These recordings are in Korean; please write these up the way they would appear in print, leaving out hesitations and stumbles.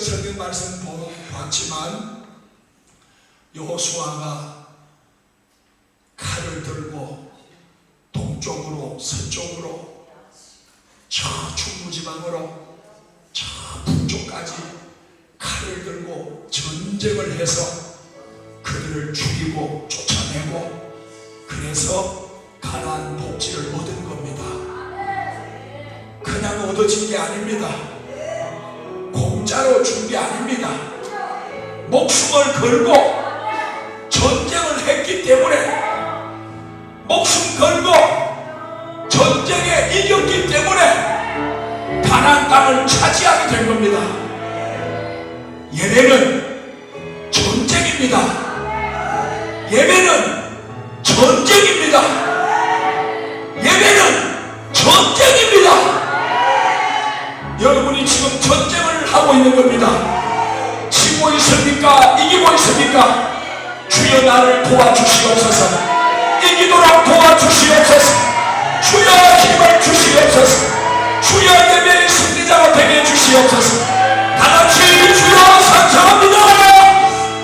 성경 말씀 봤지만 여호수아가 칼을 들고 동쪽으로 서쪽으로 저 중부지방으로 저 북쪽까지 칼을 들고 전쟁을 해서 그들을 죽이고 쫓아내고 그래서 가나안 복지를 얻은 겁니다. 그냥 얻어진 게 아닙니다. 공짜로 준 게 아닙니다. 목숨을 걸고 전쟁을 했기 때문에, 목숨 걸고 전쟁에 이겼기 때문에 가나안 땅을 차지하게 된 겁니다. 예배는 전쟁입니다. 예배는 전쟁입니다. 예배는 전쟁입니다. 여러분이 지금 전쟁을 하고 있는 겁니다. 지고 있습니까? 이기고 있습니까? 주여 나를 도와주시옵소서. 이기도록 도와주시옵소서. 주여 힘을 주시옵소서. 주여 예배의 승리자가 되게 해주시옵소서. 다같이 주여 감사합니다.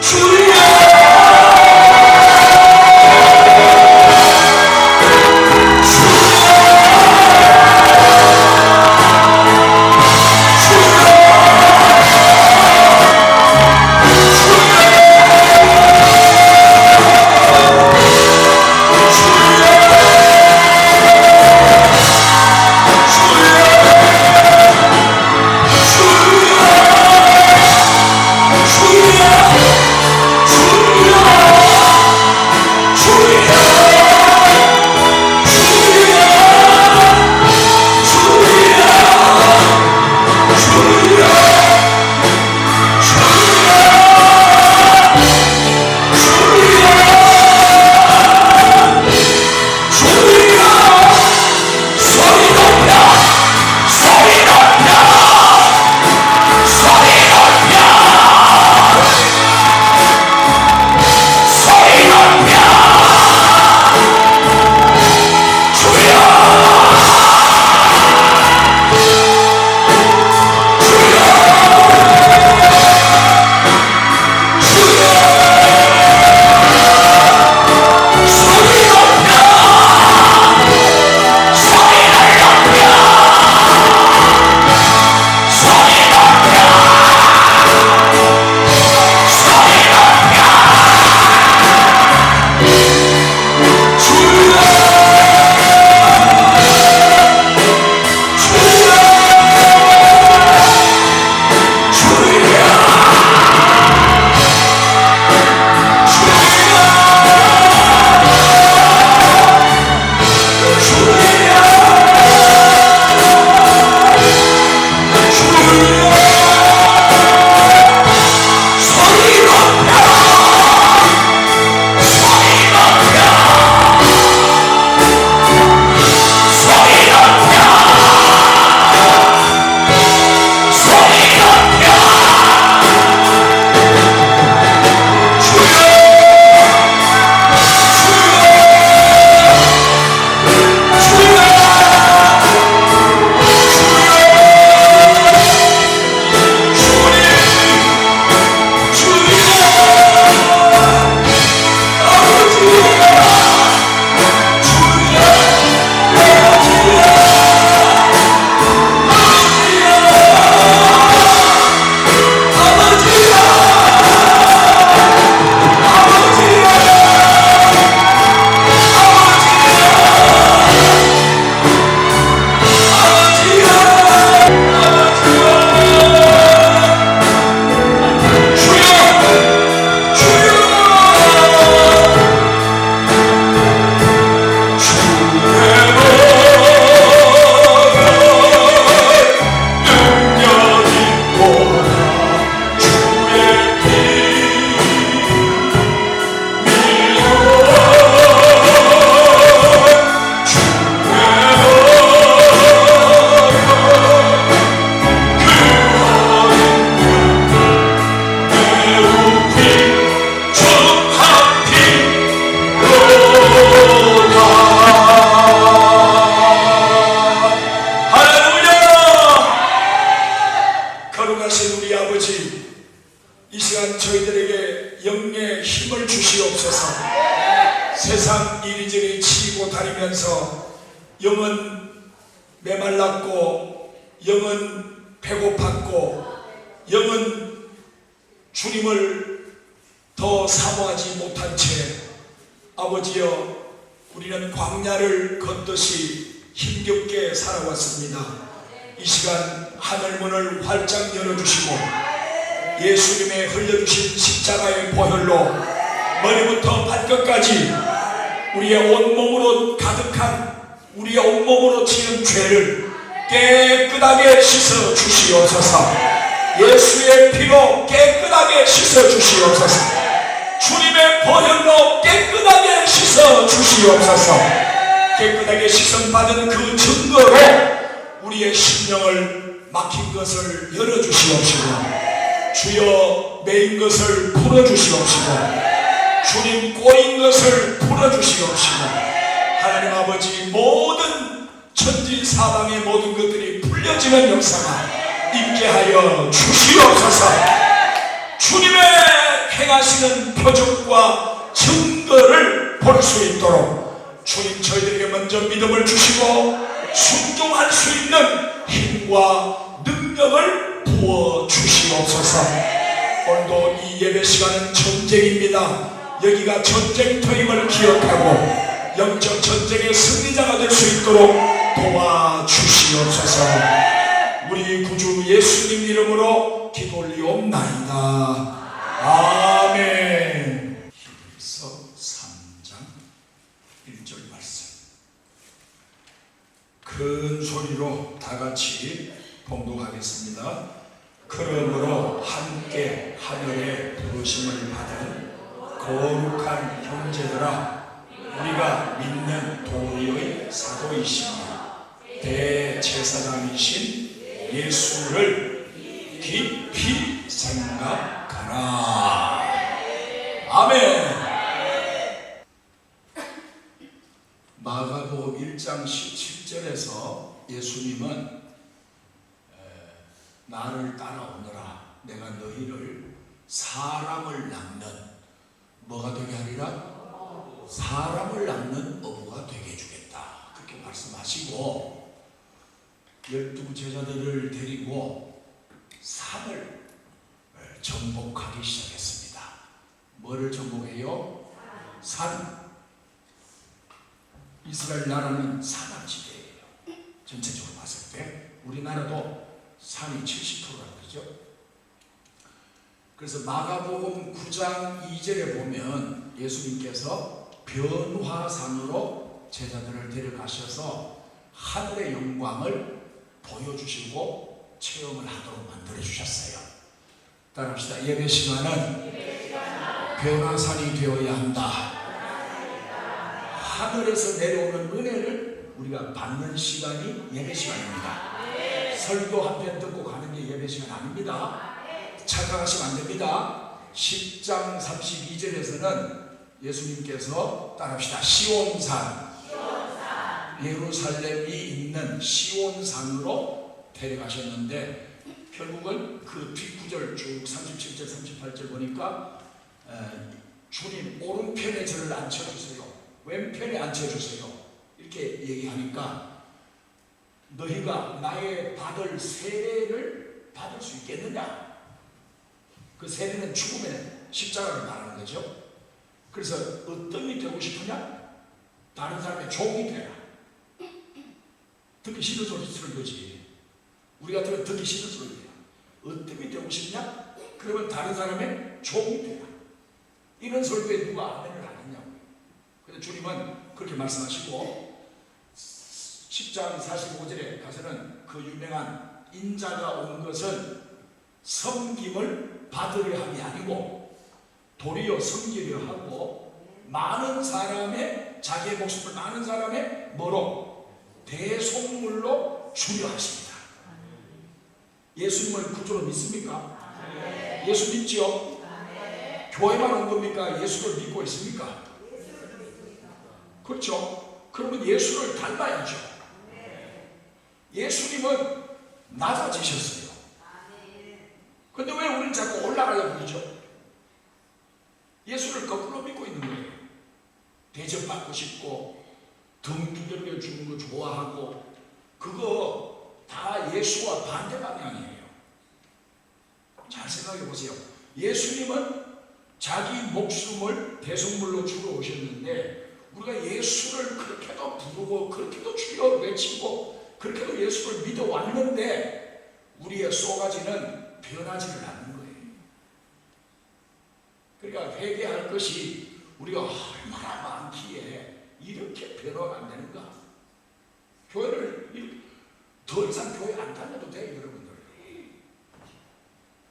주여 이 시간 저희들에게 영의 힘을 주시옵소서. 세상 이리저리 치이고 다니면서 영은 메말랐고 영은 배고팠고 영은 주님을 더 사모하지 못한 채 아버지여 우리는 광야를 걷듯이 힘겹게 살아왔습니다. 이 시간 하늘문을 활짝 열어주시고 예수님의 흘려주신 십자가의 보혈로 머리부터 발끝까지 우리의 온몸으로 가득한 우리의 온몸으로 지은 죄를 깨끗하게 씻어 주시옵소서. 예수의 피로 깨끗하게 씻어 주시옵소서. 주님의 보혈로 깨끗하게 씻어 주시옵소서. 깨끗하게 씻음받은 그 증거로 우리의 심령을 막힌 것을 열어주시옵시고 주여 매인 것을 풀어주시옵시고 주님 꼬인 것을 풀어주시옵시고 하나님 아버지 모든 천지사방의 모든 것들이 풀려지는 역사가 있게 하여 주시옵소서. 주님의 행하시는 표적과 증거를 볼 수 있도록 주님 저희들에게 먼저 믿음을 주시고 순종할 수 있는 힘과 능력을 부어 주시옵소서. 오늘도 이 예배 시간은 전쟁입니다. 여기가 전쟁터임을 기억하고 영적 전쟁의 승리자가 될 수 있도록 도와주시옵소서. 우리 구주 예수님 이름으로 기도 올리옵나이다. 아멘. 히브리서 3장 1절 말씀. 큰 소리로 다 같이 봉독하겠습니다. 그러므로 함께 하늘의 부르심을 받은 거룩한 형제들아, 우리가 믿는 도리의 사도이시며 대제사장이신 예수를 깊이 생각하라. 아멘. 마가복음 1장 17절에서 예수님은 나를 따라오너라, 내가 너희를 사람을 낚는 뭐가 되게 하리라? 사람을 낚는 어부가 되게 해주겠다, 그렇게 말씀하시고 12 제자들을 데리고 산을 정복하기 시작했습니다. 뭐를 정복해요? 산. 이스라엘 나라는 산악지대예요. 전체적으로 봤을 때 우리나라도 산이 70%라고 그러죠. 그래서 마가복음 9장 2절에 보면 예수님께서 변화산으로 제자들을 데려가셔서 하늘의 영광을 보여주시고 체험을 하도록 만들어 주셨어요. 따라합시다. 예배 시간은 변화산이 되어야 한다. 하늘에서 내려오는 은혜를 우리가 받는 시간이 예배 시간입니다. 설교 한 편 듣고 가는 게 예배 시간 아닙니다. 착각하시면 안 됩니다. 10장 32절에서는 예수님께서 따라합시다. 시온산, 예루살렘이 있는 시온산으로 데려가셨는데 결국은 그 뒷구절 쭉 37절 38절 보니까 주님 오른편에 저를 앉혀주세요, 왼편에 앉혀주세요, 이렇게 얘기하니까 너희가 나의 받을 세례를 받을 수 있겠느냐? 그 세례는 죽음의 십자가를 말하는 거죠. 그래서 어떤이 되고 싶으냐? 다른 사람의 종이 되라. 듣기 싫은 소리 쓰는 거지. 우리 같으면 듣기 싫은 소리야. 어떤이 되고 싶냐? 그러면 다른 사람의 종이 되라. 이런 설교에 누가 아멘을 안 했냐고. 근데 주님은 그렇게 말씀하시고 10장 45절에 가서는 그 유명한 인자가 온 것은 섬김을 받으려 함이 아니고 도리어 섬기려 하고 많은 사람의 자기의 목숨을 많은 사람의 뭐로? 대속물로 주려 하십니다. 예수님을 구주로 믿습니까? 예수 믿지요? 교회만 온 겁니까? 예수를 믿고 있습니까? 그렇죠? 그러면 예수를 닮아야죠. 예수님은 낮아지셨어요. 근데 왜 우리는 자꾸 올라가려고 그러죠? 예수를 거꾸로 믿고 있는 거예요. 대접받고 싶고 등 두들겨 주는 거 좋아하고, 그거 다 예수와 반대 방향이에요. 잘 생각해 보세요. 예수님은 자기 목숨을 배송물로 주러 오셨는데, 우리가 예수를 그렇게도 부르고 그렇게도 주여 외치고 그렇게도 예수를 믿어왔는데 우리의 쏘가지는 변하지를 않는 거예요. 그러니까 회개할 것이 우리가 얼마나 많기에 이렇게 변화가 안 되는가. 교회를 더 이상 교회 안 다녀도 돼요, 여러분들.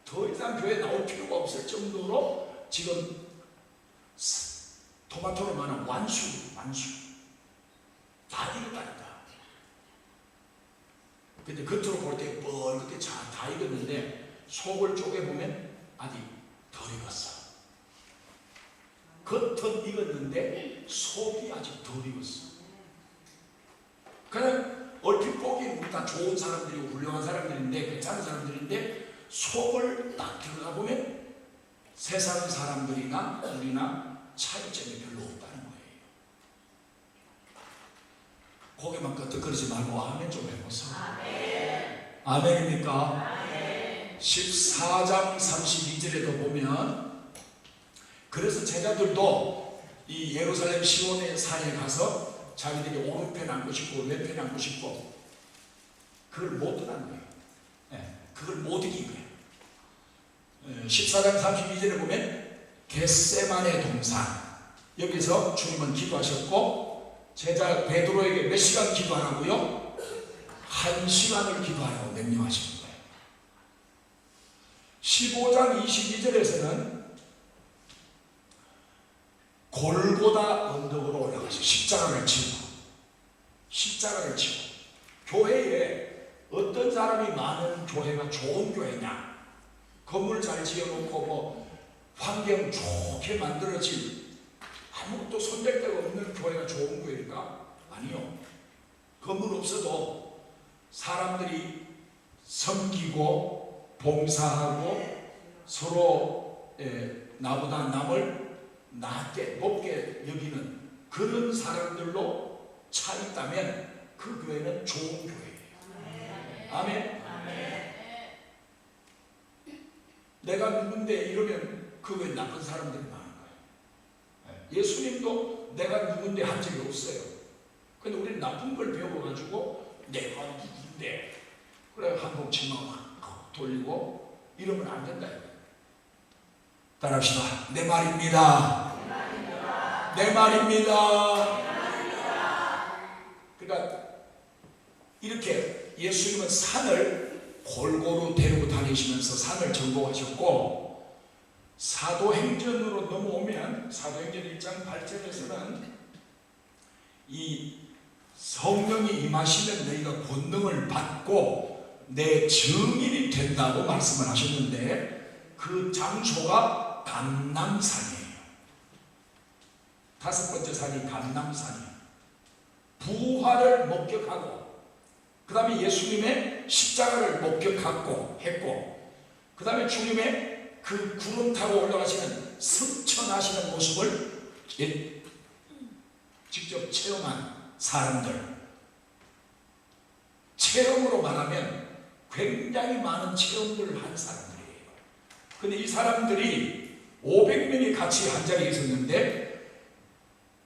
더 이상 교회 나올 필요가 없을 정도로 지금 토마토로 말하는 완수 다 익었다니까. 근데 겉으로 볼 때 뻘겋게 다 익었는데 속을 쪼개보면 아직 덜 익었어. 겉은 익었는데 속이 아직 덜 익었어. 그냥 얼핏 보기엔 우리 다 좋은 사람들이고 훌륭한 사람들인데, 괜찮은 사람들인데, 속을 딱 들어가 보면 세상 사람들이나 우리나 차이점이 별로 없다는 거예요. 고개만 끄덕거리지 말고 아멘 좀 해보세요. 아멘. 아멘입니까? 아멘. 14장 32절에도 보면, 그래서 제자들도 이 예루살렘 시온의 산에 가서 자기들이 오른편 앉고 싶고 왼편 앉고 싶고 그걸 못 떠난 거예요. 그걸 못 이긴 거예요. 14장 32절에 보면 겟세마네 동산, 여기서 주님은 기도하셨고 제자 베드로에게 몇 시간 기도하라고요? 1시간을 기도하라고 명령하신 거예요. 15장 22절에서는 골고다 언덕으로 올라가서 십자가를 지고 교회에 어떤 사람이 많은 교회가 좋은 교회냐? 건물 잘 지어놓고 뭐 환경 좋게 만들어진 아무것도 손댈 데가 없는 교회가 좋은 교회일까? 아니요. 건물 없어도 사람들이 섬기고 봉사하고 서로 나보다 남을 낮게 높게 여기는 그런 사람들로 차 있다면 그 교회는 좋은 교회예요. 아멘. 아멘. 내가 누군데 이러면 그 교회 나쁜 사람들이 많은 거예요. 예수님도 내가 누군데 한 적이 없어요. 근데 우리는 나쁜 걸 배워가지고 내가 누군데 그래 한복 치마 막 돌리고 이러면 안 된다. 따라합시다. 내 말입니다. 내 말입니다. 그러니까 이렇게 예수님은 산을 골고루 데리고 다니시면서 산을 정복하셨고, 사도행전으로 넘어오면 사도행전 1장 8절에서는 이 성령이 임하시면 너희가 권능을 받고 내 증인이 된다고 말씀을 하셨는데, 그 장소가 감람산이에요. 다섯 번째 산이 감람산이에요. 부활을 목격하고, 그 다음에 예수님의 십자가를 목격하고 했고, 그 다음에 주님의 그 구름 타고 올라가시는 승천하시는 모습을 직접 체험한 사람들, 체험으로 말하면 굉장히 많은 체험들을 한 사람들이에요. 근데 이 사람들이 500명이 같이 한 자리에 있었는데,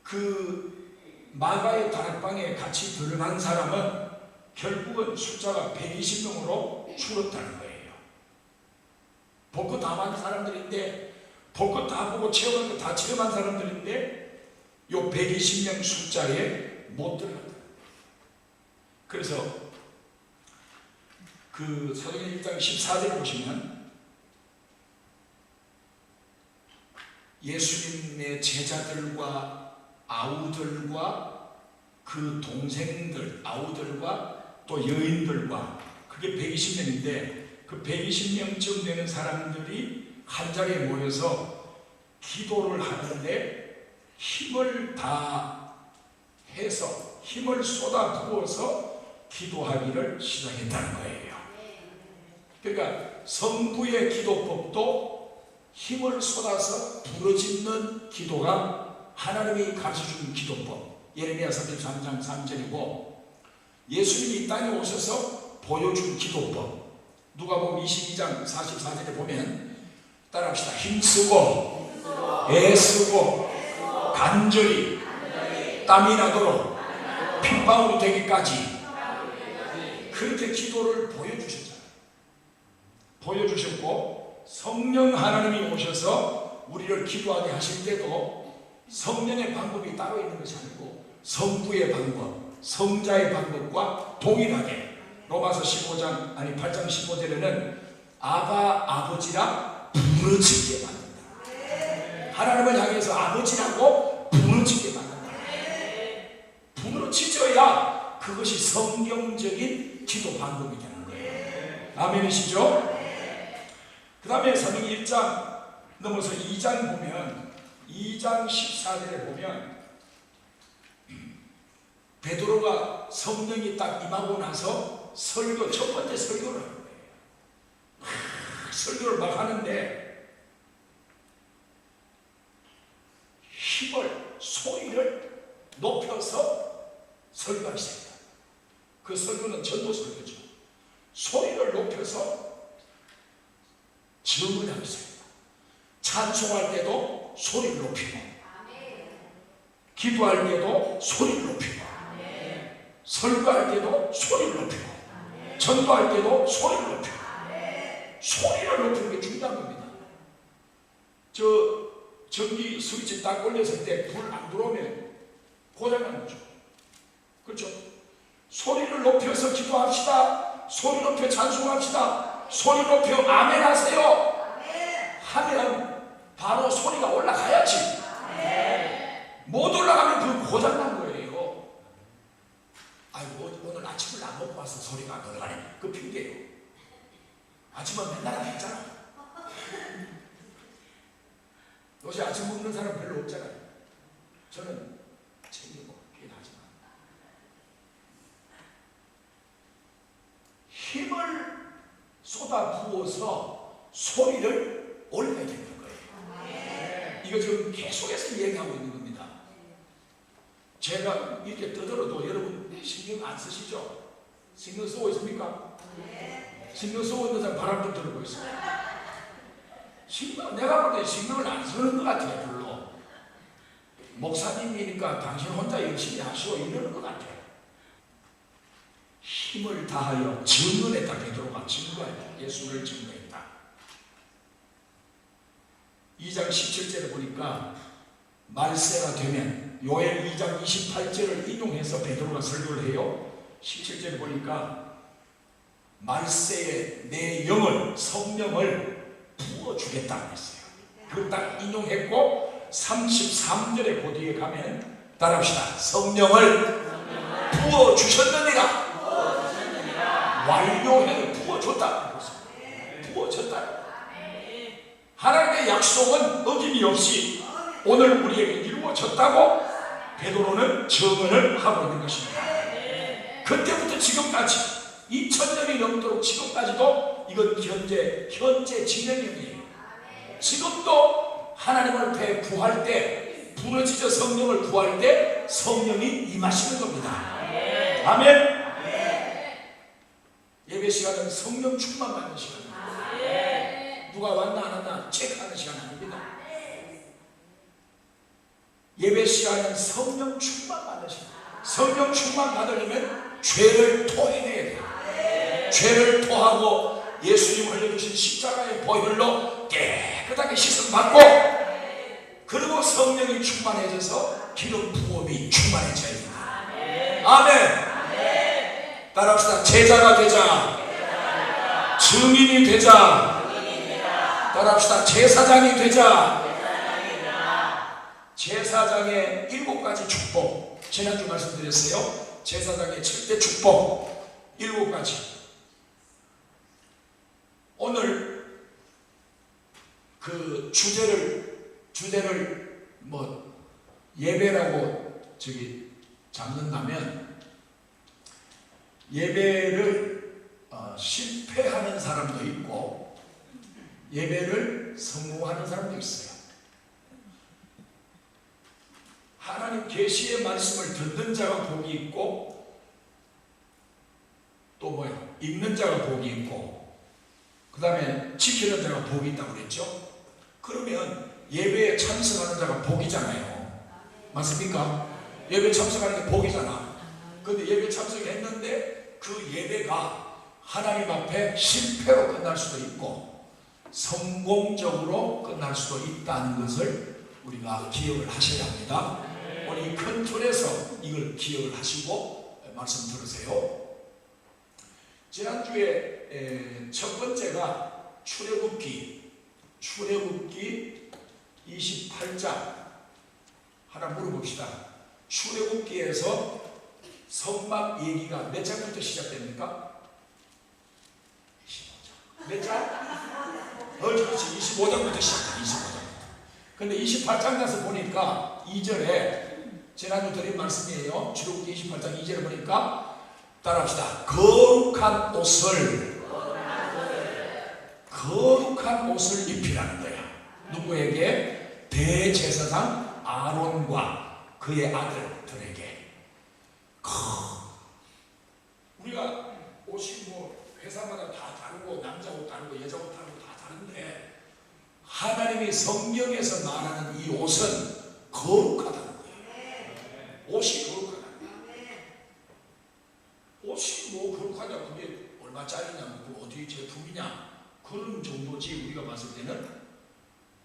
그 마가의 다락방에 같이 들어간 사람은 결국은 숫자가 120명으로 줄었다는 거예요. 벚꽃 다 본 사람들인데, 벚꽃 다 보고 체험한 거 다 체험한 사람들인데 요 120명 숫자에 못 들어갔다. 그래서 그 사도행전 1장 14절을 보시면 예수님의 제자들과 아우들과 그 동생들, 아우들과 또 여인들과 그게 120명인데, 그 120명쯤 되는 사람들이 한 자리에 모여서 기도를 하는데 힘을 다 해서 힘을 쏟아 부어서 기도하기를 시작했다는 거예요. 그러니까 성부의 기도법도 힘을 쏟아서 부르짖는 기도가 하나님이 가르쳐준 기도법. 예레미야 33장 3절이고, 예수님이 이 땅에 오셔서 보여준 기도법. 누가복음 22장 44절에 보면 따라합시다. 힘쓰고 애쓰고 간절히 땀이 나도록 핏방울이 되기까지 그렇게 기도를 보여주셨잖아요. 보여주셨고, 성령 하나님이 오셔서 우리를 기도하게 하실 때도 성령의 방법이 따로 있는 것이 아니고 성부의 방법, 성자의 방법과 동일하게 로마서 8장 15절에는 아바 아버지라 부르짖게 만든다. 하나님을 향해서 아버지라고 부르짖게 만든다. 부르짖어야 그것이 성경적인 기도 방법이 되는 거예요. 아멘이시죠? 그 다음에 사도행 1장 넘어서 2장 보면, 2장 14절에 보면 베드로가 성령이 딱 임하고 나서 설교, 첫 번째 설교를 하는 거예요. 설교를 막 하는데 힘을, 소리를 높여서 설교하기 시작합니다. 그 설교는 전도 설교죠. 소리를 높여서 증언하기 시작합니다. 찬송할 때도 소리를 높이고, 기도할 때도 소리를 높이고, 설교할 때도 소리를 높이고, 전도할 때도 소리를 높이고. 소리를 높이는 게 중요한 겁니다. 전기 스위치 딱 올렸을 때 불 안 들어오면 고장난 거죠. 그렇죠? 소리를 높여서 기도합시다. 소리 높여 찬송합시다. 소리 높여 아멘 하세요. 하면 바로 소리가 올라가야지. 못 올라가면 그 고장난 거예요. 아이고, 오늘 아침을 안 먹고 와서 소리가 안 올라가네. 그 핑계예요. 아침은 맨날 안 했잖아. 요새 아침 먹는 사람 별로 없잖아요. 저는 챙겨 먹긴 하지만 힘을 쏟아 부어서 소리를 올려야 되는 거예요. 이거 지금 계속해서 얘기하고 있는 겁니다. 제가 이렇게 떠들어도 여러분 신경 안 쓰시죠? 신경 쓰고 있습니까? 신경 쓰고 있는 사람 바람 좀 들고 있어요. 내가 볼 때 신경을 안 쓰는 것 같아요. 별로. 목사님이니까 당신 혼자 열심히 하시오 이러는 것 같아요. 힘을 다하여 증언했다. 베드로가 증거했다. 예수를 증거했다. 2장 17절에 보니까 말세가 되면, 요엘 2장 28절을 인용해서 베드로가 설교를 해요. 17절에 보니까 말세에 내 영을, 성령을 부어주겠다고 했어요. 그걸 딱 인용했고, 33절에 그 뒤에 가면 따라합시다. 성령을 부어주셨느니라. 완료해. 부어줬다. 부어줬다. 하나님의 약속은 어김이 없이 오늘 우리에게 이루어졌다고 베드로는 증언을 하고 있는 것입니다. 그때부터 지금까지 2000년이 넘도록 지금까지도 이건 현재 진행형이에요. 지금도 하나님 앞에 구할 때, 부르짖어 성령을 구할 때 성령이 임하시는 겁니다. 아멘. 예배 시간은 성령 충만 받는 시간입니다. 누가 왔나 안 왔나 체크하는 시간 아닙니다. 예배 시간은 성령 충만 받는 시간. 성령 충만 받으려면 죄를 토해내야 돼요. 죄를 토하고 예수님 흘려주신 십자가의 보혈로 깨끗하게 씻음받고, 그리고 성령이 충만해져서 기름 부음이 충만해져야 됩니다. 아멘. 따라합시다. 제자가 되자. 증인이 되자. 따라합시다. 제사장이 되자. 제사장의 7가지 축복, 지난주 말씀드렸어요. 제사장의 7대 축복 7가지. 오늘 그 주제를 뭐 예배라고 잡는다면, 예배를 실패하는 사람도 있고 예배를 성공하는 사람도 있어요. 하나님 계시의 말씀을 듣는 자가 복이 있고 또 뭐예요? 읽는 자가 복이 있고 그 다음에 지키는 자가 복이 있다고 그랬죠. 그러면 예배에 참석하는 자가 복이잖아요. 맞습니까? 예배에 참석하는 게 복이잖아. 그런데 예배에 참석했는데 그 예배가 하나님 앞에 실패로 끝날 수도 있고 성공적으로 끝날 수도 있다는 것을 우리가 기억을 하셔야 합니다. 오늘 이 큰 틀에서 이걸 기억을 하시고 말씀 들으세요. 지난주에 첫 번째가 출애굽기 28장 하나 물어봅시다. 출애굽기에서 성막 얘기가 몇 장부터 시작됩니까? 25장. 몇 장? 그렇지. 25장부터 시작돼. 25장. 근데 28장 가서 보니까 2절에 지난주 드린 말씀이에요. 출애굽기 28장 2절에 보니까 따라합시다. 거룩한 옷을 입히라는 거야. 누구에게? 대제사장 아론과 그의 아들들에게. 우리가 옷이 뭐 회사마다 다 다르고 남자 옷 다르고 여자 옷 다르고 다 다른데 하나님이 성경에서 말하는 이 옷은 거룩하다는 거예요. 옷이 거룩하다. 옷이 뭐 거룩하냐, 그게 얼마짜리냐, 그 어디 제품이냐, 그런 정도지 우리가 봤을 때는.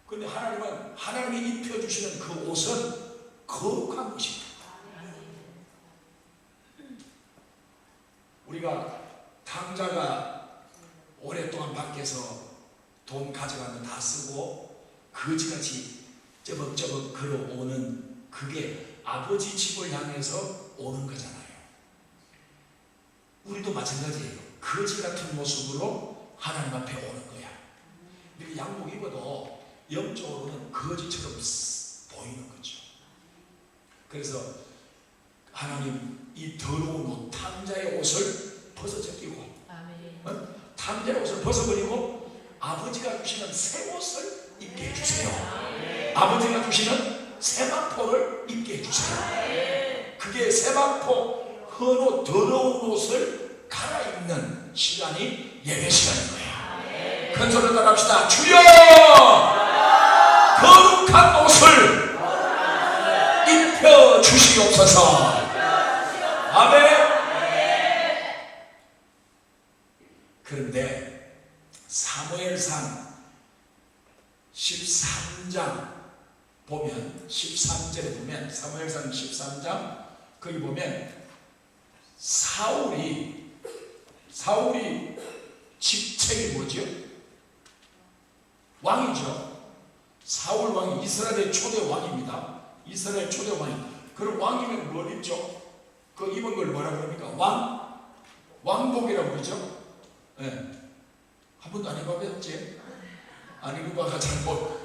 근데 하나님은 하나님이 입혀주시는 그 옷은 거룩한 것입니다. 우리가 탕자가 오랫동안 밖에서 돈 가져가면 다 쓰고 거지같이 쩌벅쩌벅 걸어오는 그게 아버지 집을 향해서 오는 거잖아요. 우리도 마찬가지예요. 거지 같은 모습으로 하나님 앞에 오는 거야. 이렇게 양복 입어도 영적으로는 거지처럼 보이는 거죠. 그래서 하나님 이 더러운 옷, 탕자의 옷을 벗어제끼고 탕자의 옷을 벗어버리고 아버지가 주시는 새 옷을 입게 해주세요. 아버지가 주시는 세마포를 입게 해주세요. 그게 세마포, 헌옷, 더러운 옷을 갈아입는 시간이 예배 시간인 거야. 큰 소리로 따라합시다. 주여! 거룩한 옷을 입혀 주시옵소서. 아멘. 그런데 사무엘상 13장 보면 13절에 보면 사무엘상 13장 거기 보면 사울이 직책이 뭐죠? 왕이죠. 사울 왕이 이스라엘의 초대 왕입니다. 이스라엘 초대 왕이. 그럼 왕이면 뭘 입죠? 그 입은 걸 뭐라 그럽니까? 왕복이라고 그러죠. 네. 한 번도 안 입어봤지? 안 입어봐가 잘못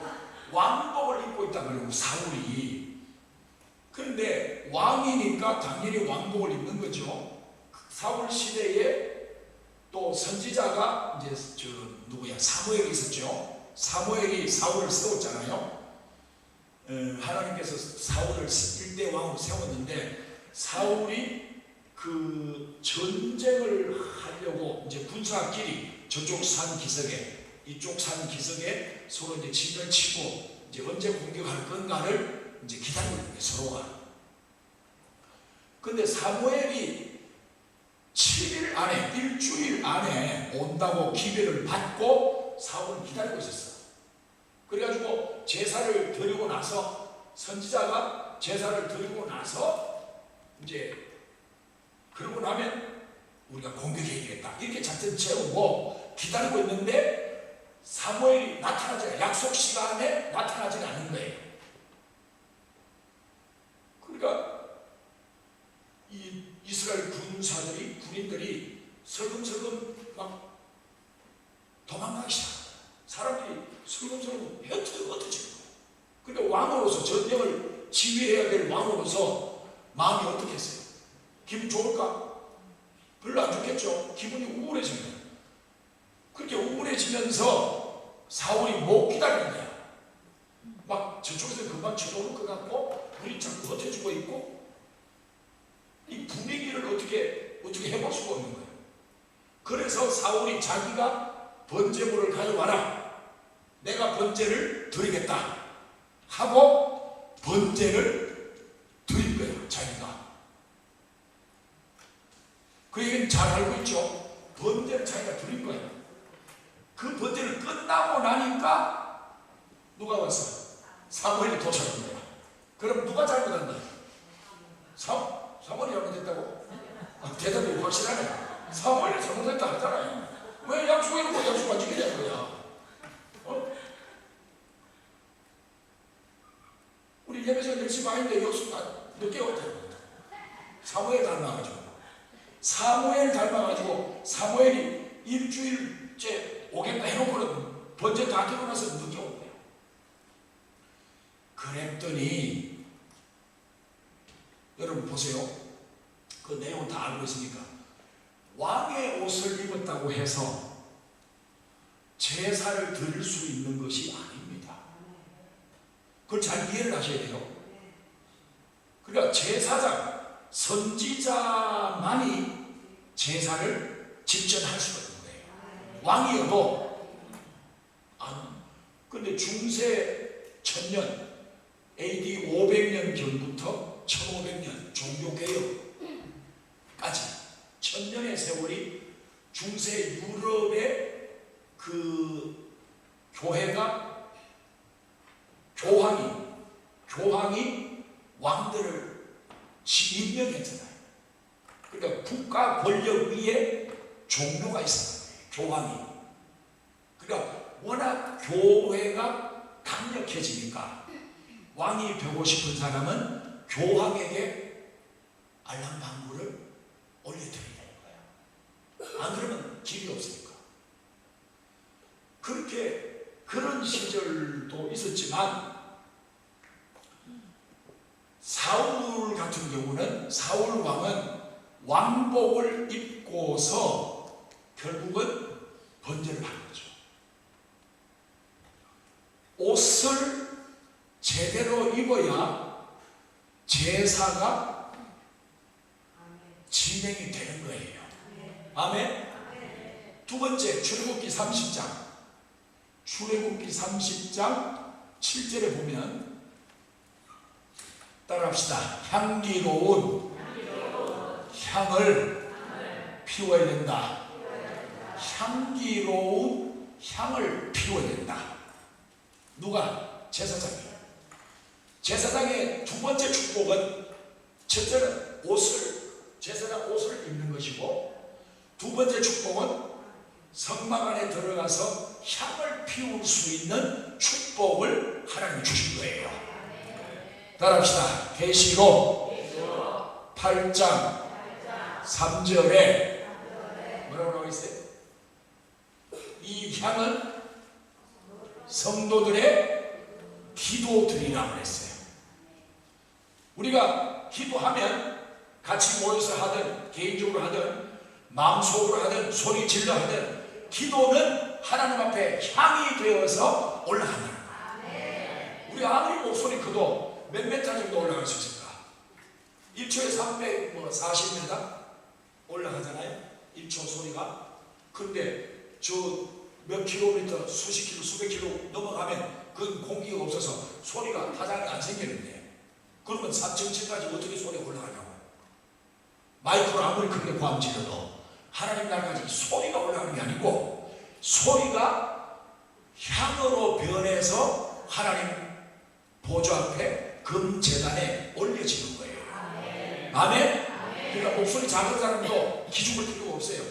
왕복을 입고 있다 그러고 사울이. 그런데 왕이니까 당연히 왕복을 입는 거죠. 사울 시대에 또 선지자가 이제 사무엘이 있었죠. 사무엘이 사울을 세웠잖아요. 하나님께서 사울을 1대 왕으로 세웠는데 사울이 그 전쟁을 하려고 이제 군사끼리 저쪽 산 기슭에 이쪽 산 기슭에 서로 이제 진을 치고 이제 언제 공격할 건가를 이제 기다리고 있는 거예요, 서로가. 근데 사무엘이 7일 안에, 일주일 안에 온다고 기별을 받고 사울은 기다리고 있었어. 그래가지고 제사를 드리고 나서 선지자가 제사를 드리고 나서 이제 그러고 나면 우리가 공격해야겠다 이렇게 작전 채우고 기다리고 있는데 사무엘이 약속 시간에 나타나지 않는 거예요. 그러니까 이 이스라엘 군인들이 슬금슬금 막 도망가기 시작합니다. 사람들이 슬금슬금 흩어지는 거예요. 그러니까 왕으로서 전쟁을 지휘해야 될 왕으로서 마음이 어떻겠어요? 기분 좋을까? 별로 안 좋겠죠. 기분이 우울해집니다. 그렇게 우울해지면서 사울이 못 기다리는 거야. 막 저쪽에서 금방 쳐다올 것 같고 우리 자꾸 흩어지고 있고 이 분위기를 어떻게 해볼 수가 없는 거예요. 그래서 사울이 자기가 번제물을 가져와라. 내가 번제를 드리겠다 하고 번제를 드린 거예요. 자기가. 그 얘기는 잘 알고 있죠. 번제를 자기가 드린 거예요. 그 번제를 끝나고 나니까 누가 왔어요? 사무엘이 도착한 거야. 그럼 누가 잘못한 거야? 사무엘이 잘못했다고? 대답이 확실하네. 사무엘이 잘못했다 하잖아요. 왜 약속해놓고 약속 안 지키냐는 거야. 우리 예배시간 10시 반인데 약속 늦게 왔다는 거야. 사무엘 닮아가지고. 사무엘 닮아가지고 사무엘이 일주일째 오겠다 해놓고는 번제 다 되고 나서 늦게 온 거예요. 그랬더니 여러분 보세요. 그 내용은 다 알고 있으니까 왕의 옷을 입었다고 해서 제사를 드릴 수 있는 것이 아닙니다. 그걸 잘 이해를 하셔야 돼요. 그러니까 제사장, 선지자만이 제사를 집전할 수가 있는 거예요. 왕이어도. 그런데 중세 1000년 AD 500년 전부터 1500년 종교개혁까지 1000년의 세월이 중세 유럽의 그 교회가 교황이 왕들을 임명했잖아요. 그러니까 국가 권력 위에 종교가 있었던 거예요. 교황이. 그러니까 워낙 교회가 강력해지니까 왕이 되고 싶은 사람은 교황에게 알람방구를 올려드리는 거예요. 안 그러면 길이 없으니까. 그런 시절도 있었지만 사울 같은 경우는 사울 왕은 왕복을 입고서 결국은 번제를 한 거죠. 옷을 제대로 입어야 제사가 진행이 되는 거예요. 아멘. 두 번째, 출애굽기 30장 7절에 보면 따라합시다. 향기로운 향을 피워야 된다. 향기로운 향을 피워야 된다. 누가? 제사장이. 제사장의 두 번째 축복은 첫째는 제사장 옷을 입는 것이고, 두 번째 축복은 성막 안에 들어가서 향을 피울 수 있는 축복을 하나님이 주신 거예요. 따라합시다. 계시록 8장 3절에 뭐라고 나와 있어요? 이 향은 성도들의 기도들이라고 했어요. 우리가 기도하면 같이 모여서 하든 개인적으로 하든 마음속으로 하든 소리 질러 하든 기도는 하나님 앞에 향이 되어서 올라간다는 거예요. 우리가 아무리 목소리 커도 몇 미터 정도 올라갈 수 있을까? 1초에 340m 올라가잖아요. 1초 소리가. 근데 저 몇 킬로미터, 수십 킬로, 수백 킬로 넘어가면 그건 공기가 없어서 소리가 파장이 안 생기는데, 그러면 3층까지 어떻게 소리가 올라가냐고. 마이크로 아무리 크게 고함 지르도 하나님 나라까지 소리가 올라가는 게 아니고 소리가 향으로 변해서 하나님 보좌 앞에 금제단에 올려지는 거예요. 아멘? 그러니까 목소리 작은 사람도 기죽을 필요가 없어요.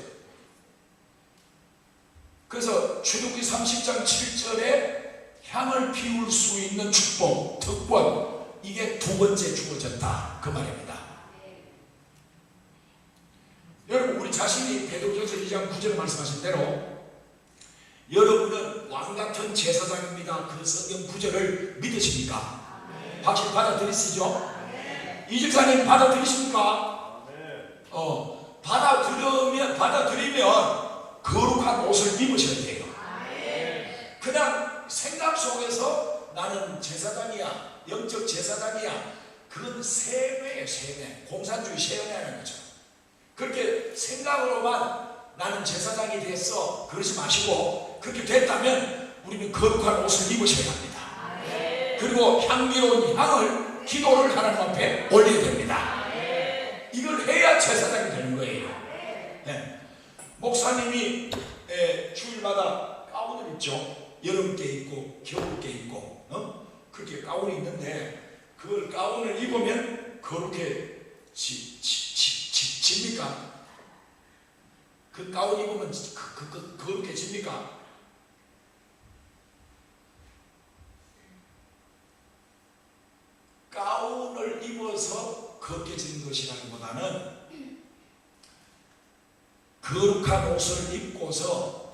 그래서 출애굽기 30장 7절에 향을 피울 수 있는 축복, 특권, 이게 두 번째 주어졌다 그 말입니다. 여러분, 우리 자신이 베드로전서 2장 9절에 말씀하신 대로 여러분은 왕같은 제사장입니다. 그 성경 구절을 믿으십니까? 확실히 받아들이시죠? 이집사님 받아들이십니까? 받아들이면 그 거룩한 옷을 입으셔야 돼요. 그냥 생각 속에서 나는 제사장이야, 영적 제사장이야, 그건 세뇌예요. 세뇌. 공산주의 세뇌하는 거죠. 그렇게 생각으로만 나는 제사장이 됐어 그러지 마시고, 그렇게 됐다면 우리는 거룩한 옷을 입으셔야 합니다. 그리고 향기로운 향을, 기도를 하나님 앞에 올려야 됩니다. 이걸 해야 제사장이 되는 거예요. 네. 목사님이 주일마다 가운을 입죠. 여름께 입고 겨울께 입고 그렇게 가운이 있는데, 그걸 가운을 입으면 그렇게 집니까? 그 가운 입으면 그렇게 집니까? 가운을 입어서 거룩해지는 것이라기보다는 거룩한 옷을 입고서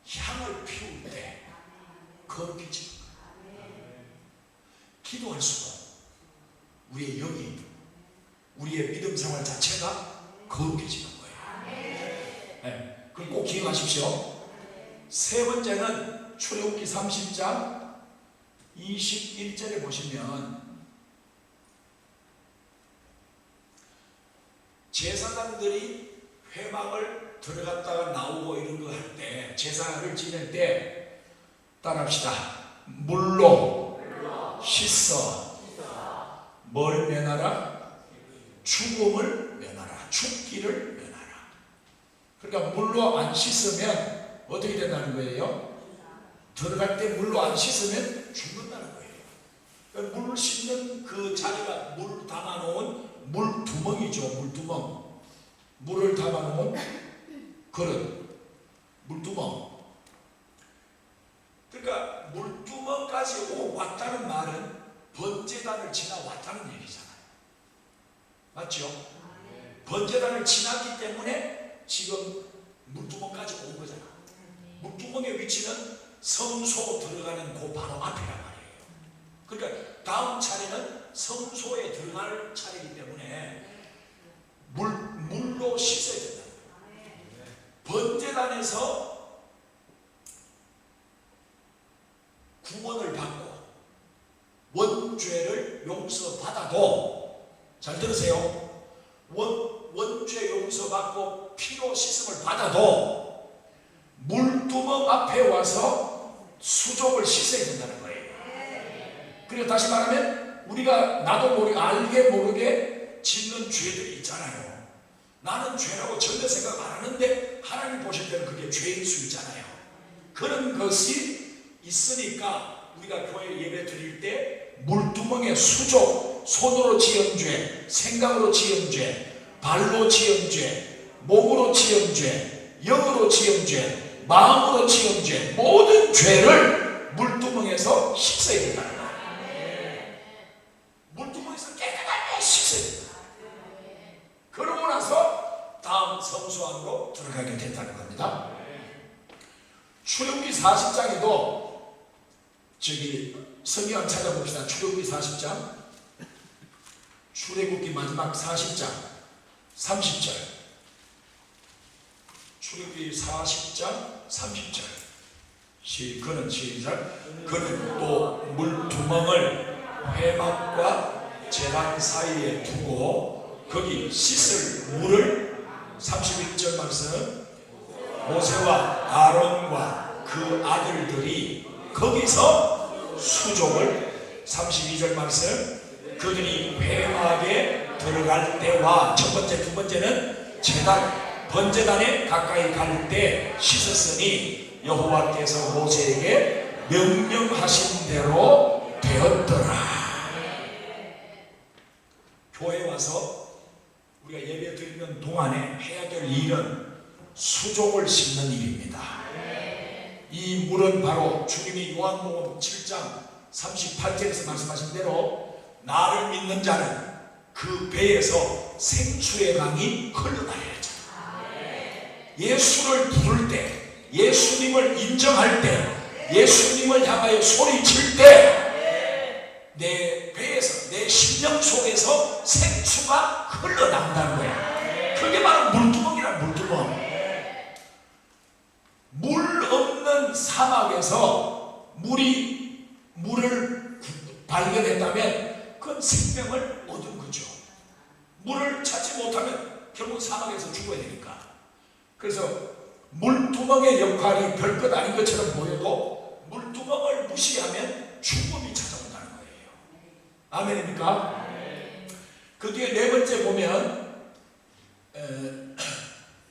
향을 피울 때 거룩해지는 거예요. 기도할 수도, 우리의 영이, 우리의 믿음 생활 자체가 거룩해지는 거예요. 네, 그걸 꼭 기억하십시오. 세 번째는 출애굽기 30장 21절에 보시면 제사장들이 회막을 들어갔다가 나오고 이런 거 할 때, 제사를 지낼 때 따라합시다. 물로 씻어 뭘 면하라? 죽음을 면하라. 죽기를 면하라. 그러니까 물로 안 씻으면 어떻게 된다는 거예요? 들어갈 때 물로 안 씻으면 죽는다는 거예요. 그러니까 물 씻는 그 자리가 물 담아놓은 물두멍이죠. 물두멍. 물을 담아놓은 그릇, 물두멍. 그러니까 물두멍까지 왔다는 말은 번제단을 지나왔다는 얘기잖아요. 맞죠? 번제단을 지났기 때문에 지금 물두멍까지 온 거잖아. 물두멍의 위치는 성소 들어가는 그 바로 앞이란 말이에요. 그러니까 다음 차례는 성소에 들어갈 차례이기 때문에 물로 씻어야 된다. 번제단에서 구원을 받고 원죄를 용서받아도, 잘 들으세요, 원죄 용서받고 피로 씻음을 받아도 물두멍 앞에 와서 수족을 씻어야 된다는 거예요. 그리고 다시 말하면 우리가 나도 모르게 알게 모르게 짓는 죄들이 있잖아요. 나는 죄라고 절대 생각 안 하는데 하나님 보실 때는 그게 죄일 수 있잖아요. 그런 것이 있으니까 우리가 교회 예배 드릴 때 물두멍에 수족, 손으로 지은 죄, 생각으로 지은 죄, 발로 지은 죄, 몸으로 지은 죄, 영으로 지은 죄, 마음으로 지은 죄, 모든 죄를 물두멍에서 씻어야 된다는 거예요. 물두멍에서 깨끗하게 씻어야 된다. 그러고 나서 다음 성소 안으로 들어가게 된다는 겁니다. 출애굽기 40장에도 성경 찾아봅시다. 출애굽기 40장, 출애굽기 마지막 40장 30절, 출애굽기 40장 30절. 그는 시작. 그는 또 물두멍을 회막과 제단 사이에 두고 거기 씻을 물을, 31절 말씀, 모세와 아론과 그 아들들이 거기서 수족을, 32절 말씀, 그들이 회막에 들어갈 때와, 첫 번째, 두 번째는 제단, 번제단에 가까이 갈 때 씻었으니 여호와께서 모세에게 명령하신 대로 되었더라. 교회 와서 우리가 예배 드리는 동안에 해야 될 일은 수족을 씻는 일입니다. 이 물은 바로 주님이 요한복음 7장 38절에서 말씀하신 대로 나를 믿는 자는 그 배에서 생수의 강이 흘러나야 하잖아. 예수를 부를 때, 예수님을 인정할 때, 예수님을 향하여 소리칠 때 내 배에서, 내 심령 속에서 생수가 흘러나온다는 거야. 그게 바로 물두멍이란 물두멍. 그런 사막에서 물을 발견했다면 그건 생명을 얻은 거죠. 물을 찾지 못하면 결국 사막에서 죽어야 되니까. 그래서 물두멍의 역할이 별것 아닌 것처럼 보여도 물두멍을 무시하면 죽음이 찾아온다는 거예요. 아멘입니까? 그 뒤에 네 번째 보면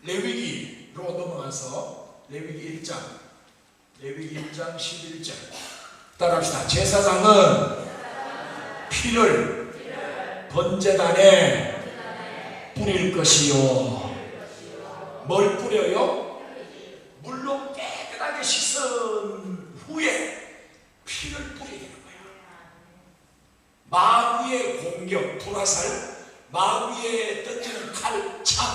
레위기로 넘어가서 레위기 1장 11절 따라합시다. 제사장은 피를 번제단에 뿌릴 것이요. 뭘 뿌려요? 물로 깨끗하게 씻은 후에 피를 뿌리게 되는 거야. 마귀의 공격, 불화살, 마귀의 던지는 칼, 창,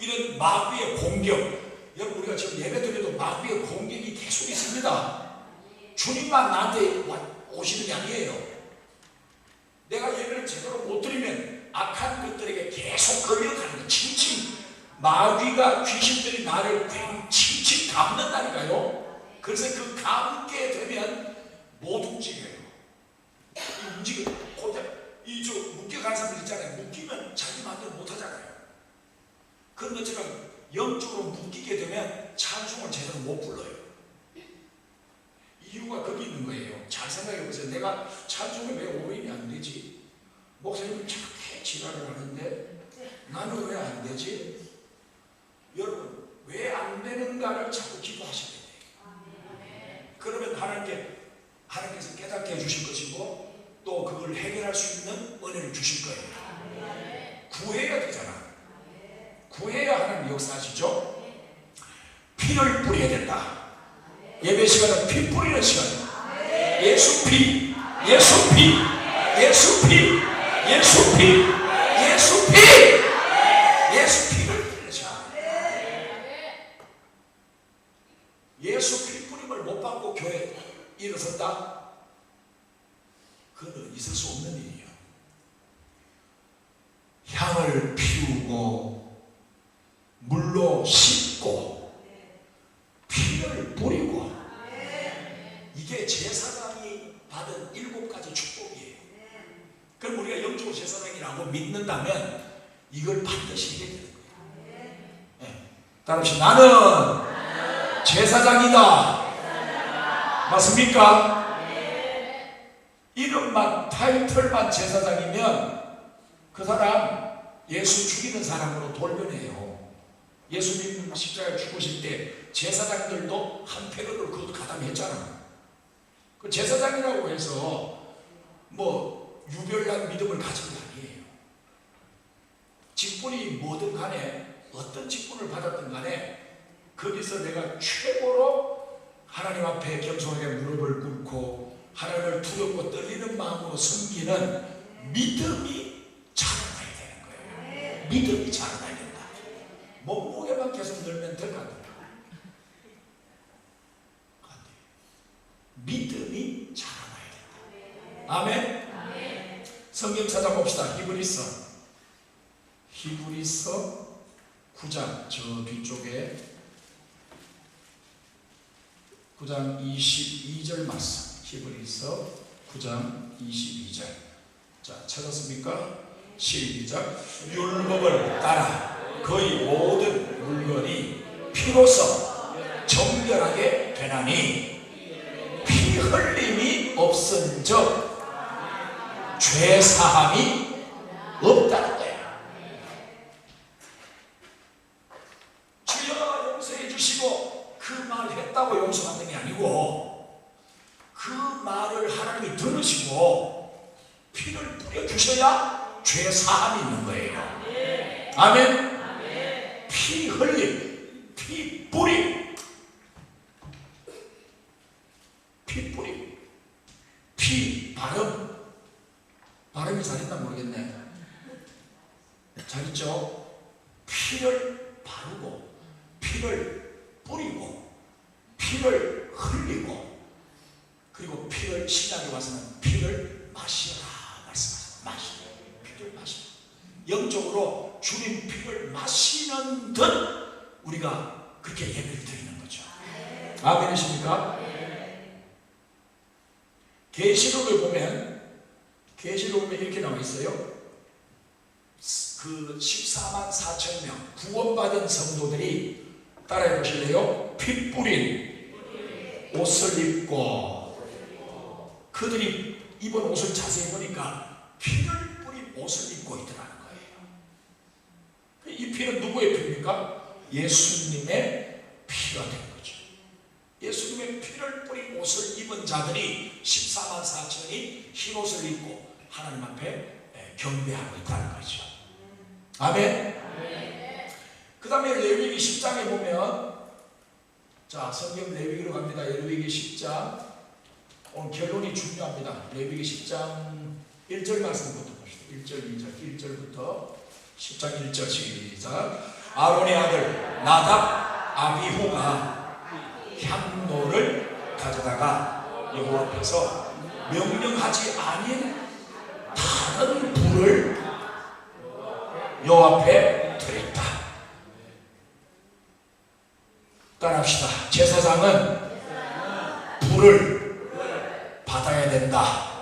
이런 마귀의 공격. 여러분, 우리가 지금 예배 드려도 마귀의 공격이 계속 있습니다. 주님만 나한테 오시는 게 아니에요. 내가 예배를 제대로 못 드리면 악한 것들에게 계속 걸려가는 거. 칭칭 마귀가, 귀신들이 나를 칭칭 감는다니까요. 그래서 그 감게 되면 못 움직여요. 움직여. 이 묶여간 사람들 있잖아요. 묶이면 자기 마음대로 못 하잖아요. 그런 것처럼 영적으로 묶이게 되면 찬송을 제대로 못 불러요. 이유가 거기 있는 거예요. 잘 생각해 보세요. 내가 찬송에 왜 오인이 안 되지? 목사님은 저렇게 지랄을 하는데 나는 왜 안 되지? 여러분, 왜 안 되는가를 자꾸 기도하셔야 돼요. 그러면 하나님께서 깨닫게 해주실 것이고 또 그걸 해결할 수 있는 은혜를 주실 거예요. 구해야 되잖아. 구해야 하나님 역사하시죠. 피를 뿌려야 된다. 예배 시간은 피 뿌리는 시간이에요. 예수 피, 예수 피, 예수 피, 예수 피, 예수 피, 예수 피를 뿌리는 시간이에요. 예수 피 뿌림을 못 받고 교회에 일어섰다? 그건 있을 수 없는 일이에요. 향을 피우고 물로 씻고 피를 뿌리고, 이게 제사장이 받은 7가지 축복이에요. 그럼 우리가 영적으로 제사장이라고 믿는다면 이걸 반드시 해야 되는 거예요. 네. 따라합시다. 나는 제사장이다. 맞습니까? 이름만, 타이틀만 제사장이면 그 사람 예수 죽이는 사람으로 돌변해요. 예수님 십자가에 죽으실 때 제사장들도 한 패거를 그것도 가담했잖아. 그 제사장이라고 해서 뭐 유별난 믿음을 가진 게 아니에요. 직분이 뭐든 간에, 어떤 직분을 받았든 간에 거기서 내가 최고로 하나님 앞에 겸손하게 무릎을 꿇고 하나님을 두렵고 떨리는 마음으로 섬기는 믿음이 자라나야 되는 거예요. 믿음이 자라나야 된다. 몸무게만 계속 늘면 될 것 같아요. 믿음이 자라나야 된다. 아멘. 성경 찾아봅시다. 히브리서 9장 저 뒤쪽에 9장 22절 말씀. 히브리서 9장 22절. 자, 찾았습니까? 시작. 율법을 따라 거의 모든 물건이 피로써 정결하게 되나니 피 흘림이 없은즉 죄 사함이 없다는 거야. 주여 용서해 주시고 그 말 했다고 용서받는 게 아니고 그 말을 하나님이 들으시고 피를 뿌려 주셔야 죄 사함이 있는 거예요. 아멘. 피 흘림, 피 뿌림, 피 발음이 잘했나 모르겠네. 잘했죠? 피를 바르고 피를 뿌리고 피를 흘리고 그리고 피를, 신약에 와서는 피를 마시라 말씀하셨어요. 피를 마시라. 영적으로 주님 피를 마시는 듯 우리가 그렇게 예배를 드리는 거죠. 아멘이십니까? 계시록을 보면 이렇게 나와 있어요. 그 14만 4천 명 구원받은 성도들이 따라해 보실래요? 피 뿌린 옷을 입고, 그들이 입은 옷을 자세히 보니까 피를 뿌린 옷을 입고 있더라는 거예요. 이 피는 누구의 피입니까? 예수님의 피가 된 거죠. 예수님의 피를 뿌린 옷을 입은 자들이 14만 4천이 흰 옷을 입고 하나님 앞에 경배하고 있다는 거죠. 아멘. 그 다음에 레위기 10장에 보면, 자, 성경 레위기로 갑니다. 레위기 10장. 오늘 결론이 중요합니다. 레위기 10장 1절 말씀부터 봅시다. 1절, 2절, 1절부터 10장 1절 시작. 아론의 아들 나답, 아비후가 향로를 가져다가 여호와 앞에서 명령하지 아닌 다른 불을 여호와 앞에 드렸다. 따라합시다. 제사장은 불을 받아야 된다.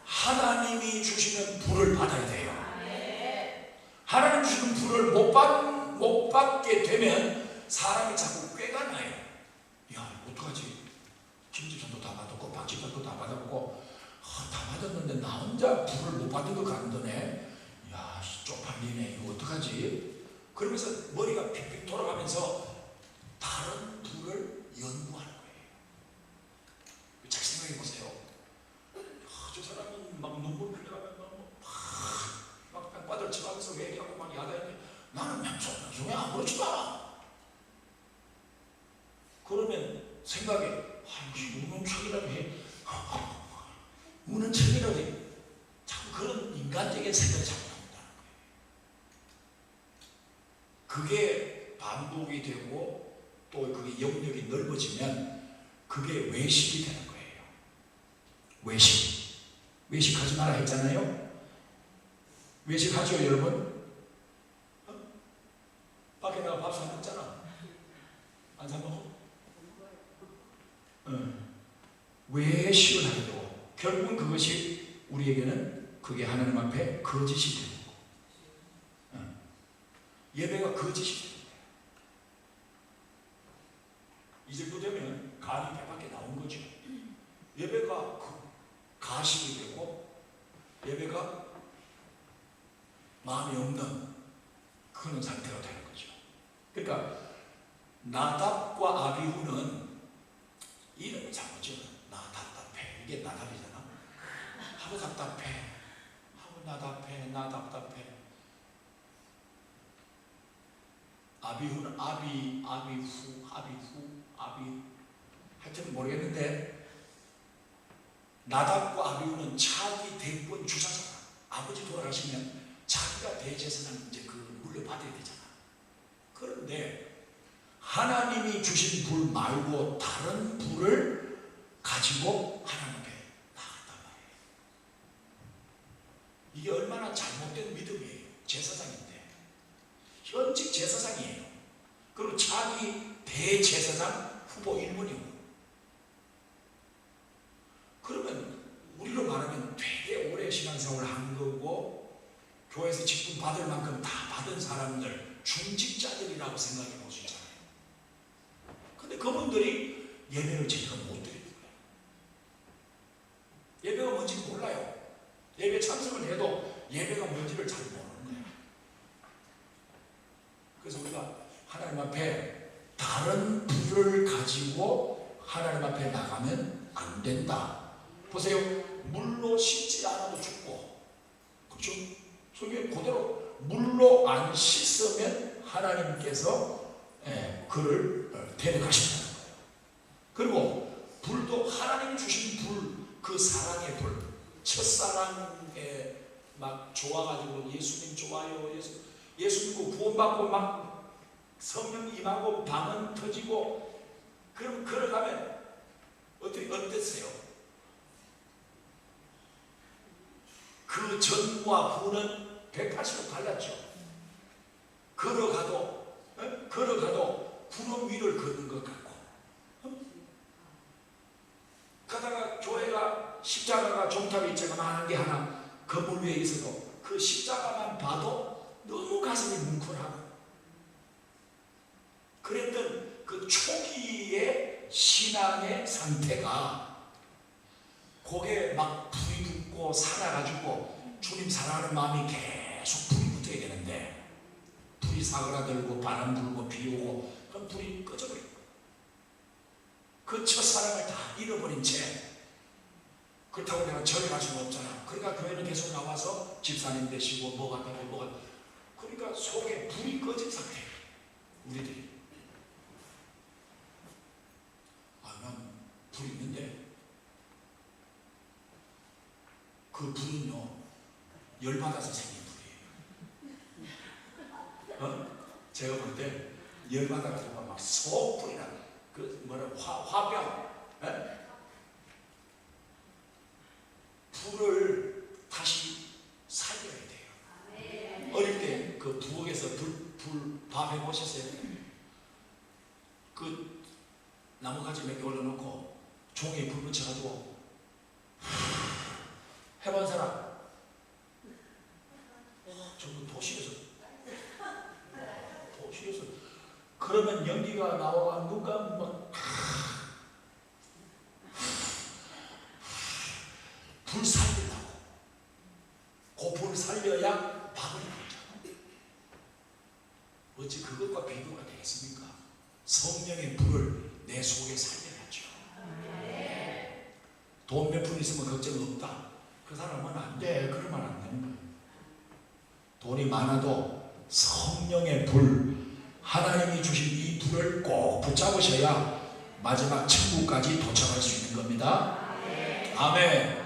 하나님이 주시는 불을 받아야 돼요. 하나님 주시는 불을 못 받게 되면 사람이 자꾸 꾀가 나요. 야, 어떡하지? 김집사도 다 받았고 박집사도 다 받았고 다 받았는데 나 혼자 불을 못 받은 것 같더네. 야, 쪽팔리네. 이거 어떡하지? 그러면서 머리가 픽픽 돌아가면서 다른 불을 연구하는 거예요. 잘 생각해 보세요. 저 사람은 막 눈물 흘려가면 막 뺨바들 치면서 얘기하고 막 야단하는데 나는 명성에 아무렇지도 않아. 그러면 생각에 우는 척이라도 해. 우는 척이라도 해. 자꾸 그런 인간적인 생각이 자꾸 나온다는 거예요. 그게 반복이 되고 또 그게 영역이 넓어지면 그게 외식이 되는 거예요. 외식하지 마라 했잖아요. 외식하죠, 여러분? 밖에 나가 밥 사 먹잖아. 안 사 먹어? 외식을 하게 되고 결국은 그것이 우리에게는 그게 하나님 앞에 거짓이 되는 거고, 예배가 거짓이 되는 거예요. 이 정도 되면 간이 배 밖에 나온 거죠. 예배가 가식이 되고 예배가 마음이 없는 그런 상태가 되는 거죠. 그러니까 나답과 아비후는 이름이 잘못죠. 나 답답해. 이게 나답이잖아. 하고 답답해. 하고 나 답답해. 아비후는 아비후 하여튼 모르겠는데, 나답과 아비후는 차기 대권 주자잖아. 아버지 돌아가시면 자기가 대제사장 이제 그 물려받아야 되잖아. 그런데 하나님이 주신 불 말고 다른 불을 가지고 하나님 앞에 나갔단 말이에요. 이게 얼마나 잘못된 믿음이에요. 제사장인데, 현직 제사장이에요. 그리고 차기 대제사장 후보 1번이고. 그러면 우리로 말하면 되게 오래 신앙생활을 한 거고 교회에서 직분 받을 만큼 다 받은 사람들, 중직자들이라고 생각해 볼 수 있잖아요. 근데 그분들이 예배를 제대로 못 드리는 거예요. 예배가 뭔지 몰라요. 예배 참석을 해도 예배가 뭔지를 잘 모르는 거예요. 그래서 우리가 하나님 앞에 다른 불을 가지고 하나님 앞에 나가면 안 된다. 보세요. 물로 씻지 않아도 죽고, 그렇죠? 성경에 그대로 물로 안 씻으면 하나님께서 그를 데려가신다는 거예요. 그리고 불도 하나님 주신 불, 그 사랑의 불, 첫사랑에 막 좋아가지고 예수님 좋아요, 예수 믿고 구원받고 막 성령 임하고 방언 터지고, 그럼 걸어가면 어땠어요? 그 전과 후는 180도 달랐죠. 걸어가도 구름 위를 걷는 것 같고, 가다가 교회가 십자가가 종탑이 조그마한 게 하나 건물 위에 있어도 그 십자가만 봐도 너무 가슴이 뭉클하고, 그랬던 그 초기의 신앙의 상태가 거기에 막 불이 붙고 살아가지고 주님 사랑하는 마음이 계속 불이 붙어야 되는데, 불이 사그라들고 바람 불고 비 오고 그럼 불이 꺼져버리고, 그 첫사랑을 다 잃어버린 채, 그렇다고 내가 절에 갈 수는 없잖아. 그러니까 교회는 계속 나와서 집사님 되시고 뭐가 되고 뭐가, 그러니까 속에 불이 꺼진 상태예요 우리들이. 난 불이 있는데, 그 불은요 열받아서 생긴 불이에요. 제가 볼 때 열받아가지고 막 소불이 나, 그 뭐라 화병, 불을 다시 살려야 돼요. 어릴 때 그 부엌에서 불밥 해보셨어요? 그 나무가지 몇 개 올려놓고 종이에 불 붙여가지고 해본 사람? 전부 도시에서 그러면 연기가 나와 누가 막 불 살리려고, 그 불을 살려야 밥을 먹잖아. 어찌 그것과 비교가 되겠습니까? 성령의 불을 내 속에 살려야죠. 돈 몇 푼 있으면 걱정 없다, 그 사람은 안 돼. 그러면 안 되는 거예요. 돈이 많아도 성령의 불, 하나님이 주신 이 불을 꼭 붙잡으셔야 마지막 천국까지 도착할 수 있는 겁니다. 아멘.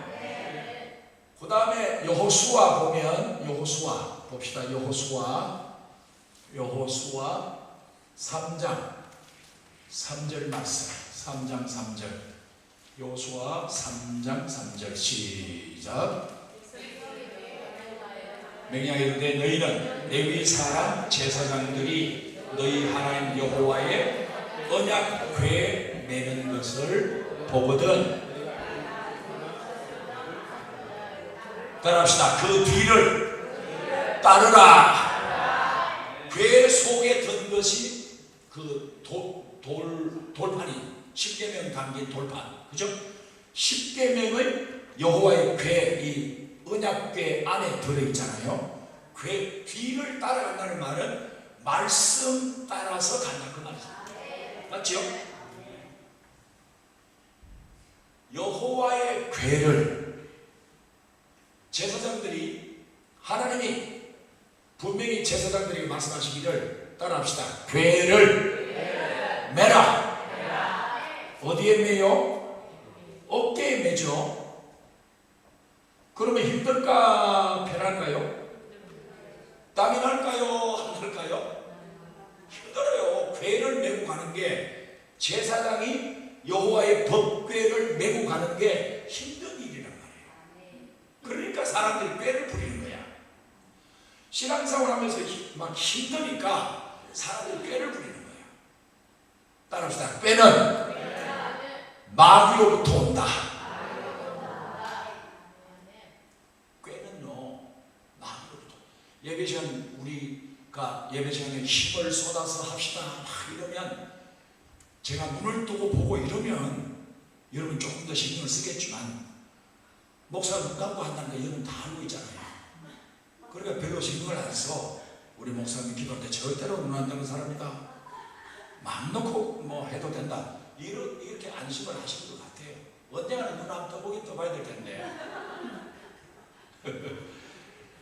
그 다음에 여호수아 보면, 여호수아 봅시다. 여호수아 3장 3절 말씀, 3장 3절. 여호수아 3장 3절 시작. 명령하여 이르되 너희는 레위 사람 제사장들이 너희 하나님 여호와의 언약궤 매는 것을 보거든. 따라합시다. 그 뒤를 따르라. 궤 속에 든 것이 그 돌판이, 십계명 담긴 돌판, 그죠? 십계명의 여호와의 궤, 이 언약궤 안에 들어있잖아요. 궤 뒤를 따라간다는 말은 말씀 따라서 간다 그 말이죠. 맞죠? 여호와의 궤를 제사장들이, 하나님이 분명히 제사장들에게 말씀하시기를, 따라합시다. 궤를 매라. 어디에 매요? 어깨에 매죠. 그러면 힘들까 편할까요? 땀이 날까요? 안 날까요? 힘들어요. 궤를 메고 가는 게, 제사장이 여호와의 법궤를 메고 가는 게 힘든 일이란 말이에요. 그러니까 사람들이 궤를 부리는 거야. 신앙생활 하면서 막 힘드니까 사람들이 꾀를 부리는 거예요. 따라합시다. 꾀는 마귀로부터 온다. 꾀는요, 마귀로부터. 예배 시간, 우리가 예배 시간에 힘을 쏟아서 합시다 막 이러면, 제가 눈을 뜨고 보고 이러면 여러분 조금 더 신경을 쓰겠지만, 목사가 눈 감고 한다는 거 여러분 다 알고 있잖아요. 그러니까 별로 신경을 안 써. 우리 목사님 기도할 때 절대로 눈 안 뜨는 사람이다, 마음 놓고 뭐 해도 된다, 이렇게 안심을 하시는 것 같아요. 언젠가는 눈 한번 떠보긴 떠봐야 될 텐데.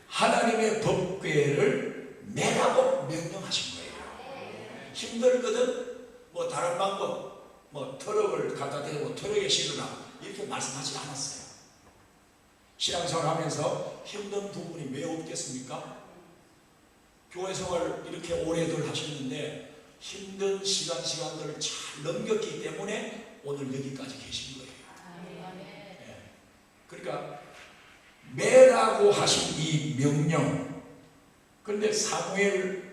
하나님의 법궤를 매라고 명령하신 거예요. 힘들거든 뭐 다른 방법, 뭐 트럭을 갖다 대고 트럭에 실으라 이렇게 말씀하지 않았어요. 신앙생활 하면서 힘든 부분이 왜 없겠습니까? 교회 생활 이렇게 오래들 하셨는데 힘든 시간들을 잘 넘겼기 때문에 오늘 여기까지 계신 거예요. 네. 그러니까 매라고 하신 이 명령. 그런데 사무엘상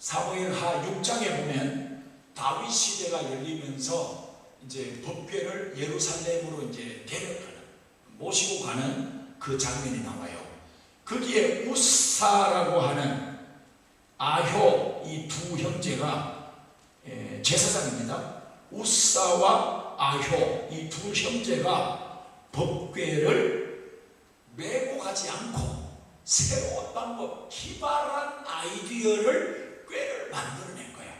사무엘하 6장에 보면 다윗 시대가 열리면서 이제 법궤를 예루살렘으로 이제 데려가는, 모시고 가는 그 장면이 나와요. 거기에 우사라고 하는 아효, 이 두 형제가 제사장입니다. 우사와 아효, 이 두 형제가 법궤를 메고 가지 않고 새로운 방법, 기발한 아이디어를 꾀를 만들어낸 거야.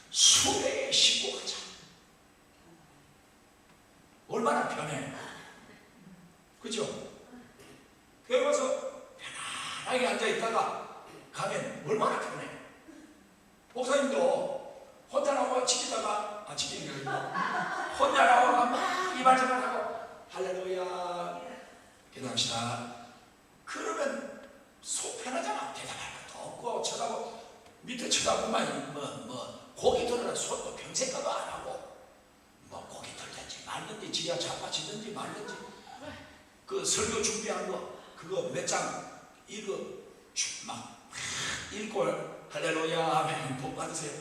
수레에 싣고 가자. 얼마나 편해. 그죠? 거기 가서 편안하게 앉아있다가 가면 얼마나 편해. 목사님도 혼자 나와 지키다가, 지키는 게 아니고 혼자 나와 막 이발저발 하고 할렐루야 기도합시다. 그러면 속 편하잖아. 대답할 것도 없고 쳐다보고 밑에 쳐다보면 고기 들으라 손도 평생 가도 안 하고 고기 들든지 말든지 지하 자빠지든지 말든지 그 설교 준비한 거 그거 몇 장 이거 막 읽고 할렐루야 하면 복 받으세요.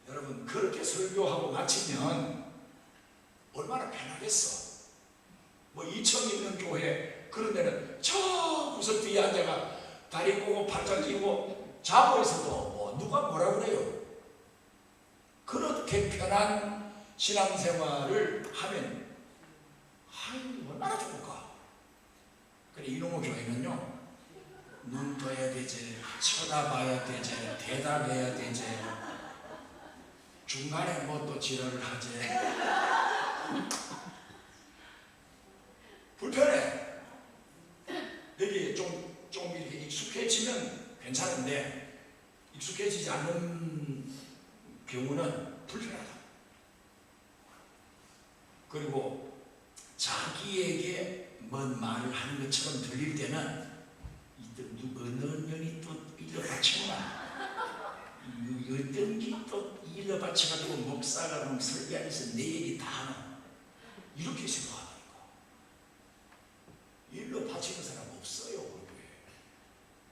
여러분 그렇게 설교하고 마치면 얼마나 편하겠어. 이천 있는 교회 그런 데는 저 구석 뒤에 앉아가 다리 꼬고 팔짱 끼고 자고 있어도 누가 뭐라 그래요. 그렇게 편한 신앙생활을 하면 얼마나 좋을까. 그래 이놈의 교회는요 눈 떠야 되지, 쳐다봐야 되지, 대답해야 되지, 중간에 또 지랄을 하지. 불편해. 여기 좀 이렇게 익숙해지면 괜찮은데 익숙해지지 않는 경우는 불편하다. 그리고 자기에게 뭔 말을 하는 것처럼 들릴 때는 어느 년이 또 일러바치구나. 어떤 게또 일러바쳐가지고 목사가 그럼 설교하면서 내 얘기 다 하는 이렇게 생각하니까 일러 바치는 사람 없어요.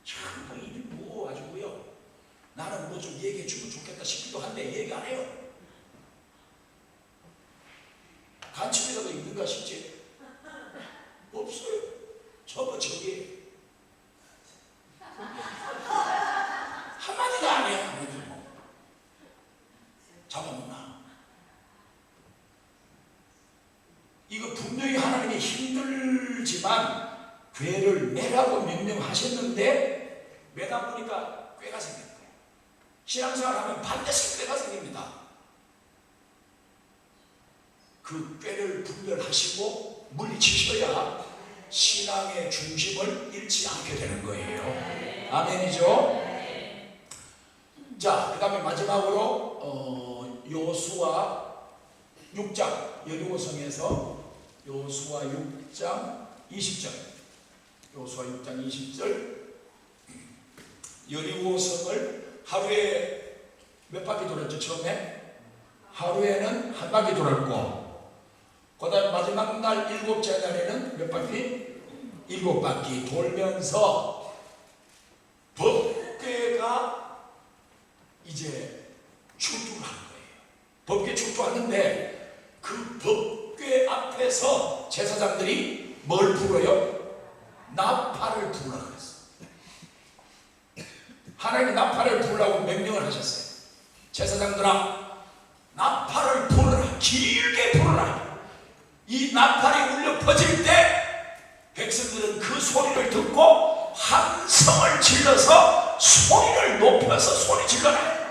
참 일이 무거워가지고요. 나는 뭐 좀 얘기해 주면 좋겠다 싶기도 한데 얘기 안 해요. 간첩이라도 있는가 싶지? 없어요. 저기 한마디도 안 해요. 잡아먹나? 이거 분명히 하나님이 힘들지만 궤를 매라고 명령하셨는데 매다 보니까 꾀가 생긴 거예요. 신앙생활 하면 반드시 꾀가 생깁니다. 그 꾀를 분별하시고 물리치셔야 신앙의 중심을 잃지 않게 되는 거예요. 아멘이죠? 자, 그 다음에 마지막으로 요수아 6장 여리고성에서 요수아 6장 20절 요수아 6장 20절 여리고성을 하루에 몇 바퀴 돌았죠? 처음에? 하루에는 한 바퀴 돌았고 그 다음 마지막 날 일곱째 날에는 몇 바퀴? 7바퀴 돌면서 법궤가 이제 출두를 하는 거예요. 법궤 출두하는데 그 법궤 앞에서 제사장들이 뭘 불어요? 나팔을 부르라고 그랬어요. 하나님이 나팔을 부르라고 명령을 하셨어요. 제사장들아 나팔을 부르라. 길게 부르라. 이 나팔이 울려 퍼질 때 백성들은 그 소리를 듣고 함성을 질러서 소리를 높여서 소리 질러라.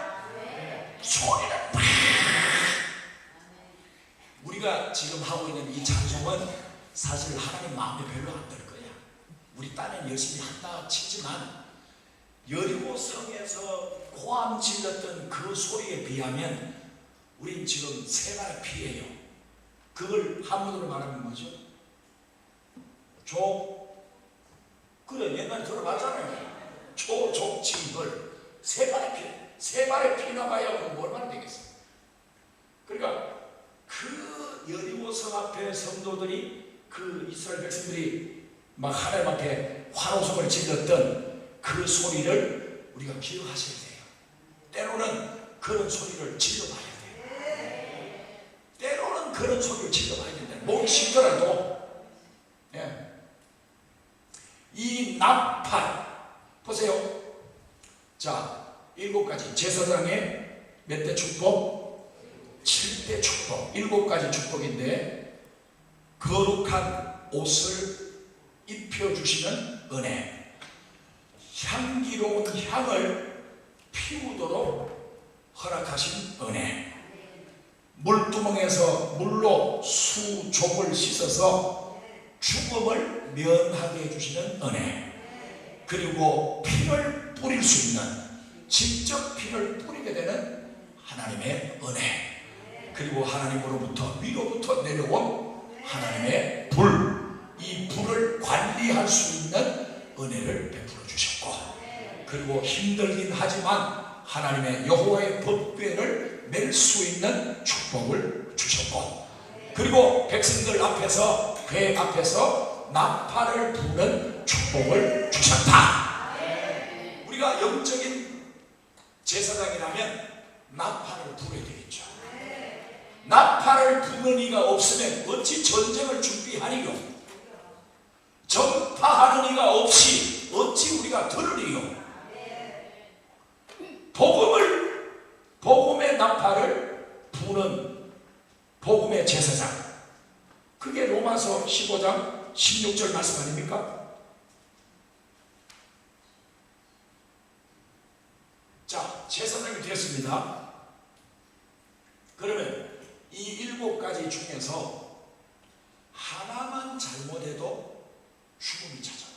소리를 팍. 우리가 지금 하고 있는 이 찬송은 사실 하나님 마음에 별로 안 들 거야. 우리 딴엔 열심히 한다 치지만 여리고성에서 고함 질렀던 그 소리에 비하면 우린 지금 세 발의 피예요. 그걸 한문으로 말하면 뭐죠? 그래 옛날에 들어봤잖아요. 초족징벌 세 발의 피. 세 발의 피 나가야 그럼 얼마나 되겠어요? 그러니까 그 여리고성 앞에 성도들이 그 이스라엘 백성들이 막 하나님 앞에 환호성을 질렀던 그 소리를 우리가 기억하셔야 돼요. 때로는 그런 소리를 질러봐야 돼요. 때로는 그런 소리를 질러봐야 된다. 목이 쉬더라도. 예. 이 나팔 보세요. 자, 7가지 제사장의 몇 대 축복? 7대 축복. 7가지 축복인데 거룩한 옷을 입혀주시는 은혜, 향기로운 향을 피우도록 허락하신 은혜, 물두멍에서 물로 수족을 씻어서 죽음을 면하게 해주시는 은혜, 그리고 피를 뿌릴 수 있는, 직접 피를 뿌리게 되는 하나님의 은혜, 그리고 하나님으로부터 위로부터 내려온 하나님의 불, 이 불을 관리할 수 있는 은혜를 베풀어 주셨고, 그리고 힘들긴 하지만 하나님의 여호와의 법궤를 멜 수 있는 축복을 주셨고, 그리고 백성들 앞에서, 궤 앞에서 나팔을 부는 축복을 주셨다. 우리가 영적인 제사장이라면 나팔을 불어야 되겠죠. 나팔을 부는 이가 없으면 어찌 전쟁을 준비하리요? 전파하는 이가 없이 어찌 우리가 들으리요? 복음의 나팔을 부는 복음의 제사장, 그게 로마서 15장 16절 말씀 아닙니까? 자, 제사장이 되었습니다. 그러면 이 7가지 중에서 하나만 잘못해도 죽음이 찾아와요.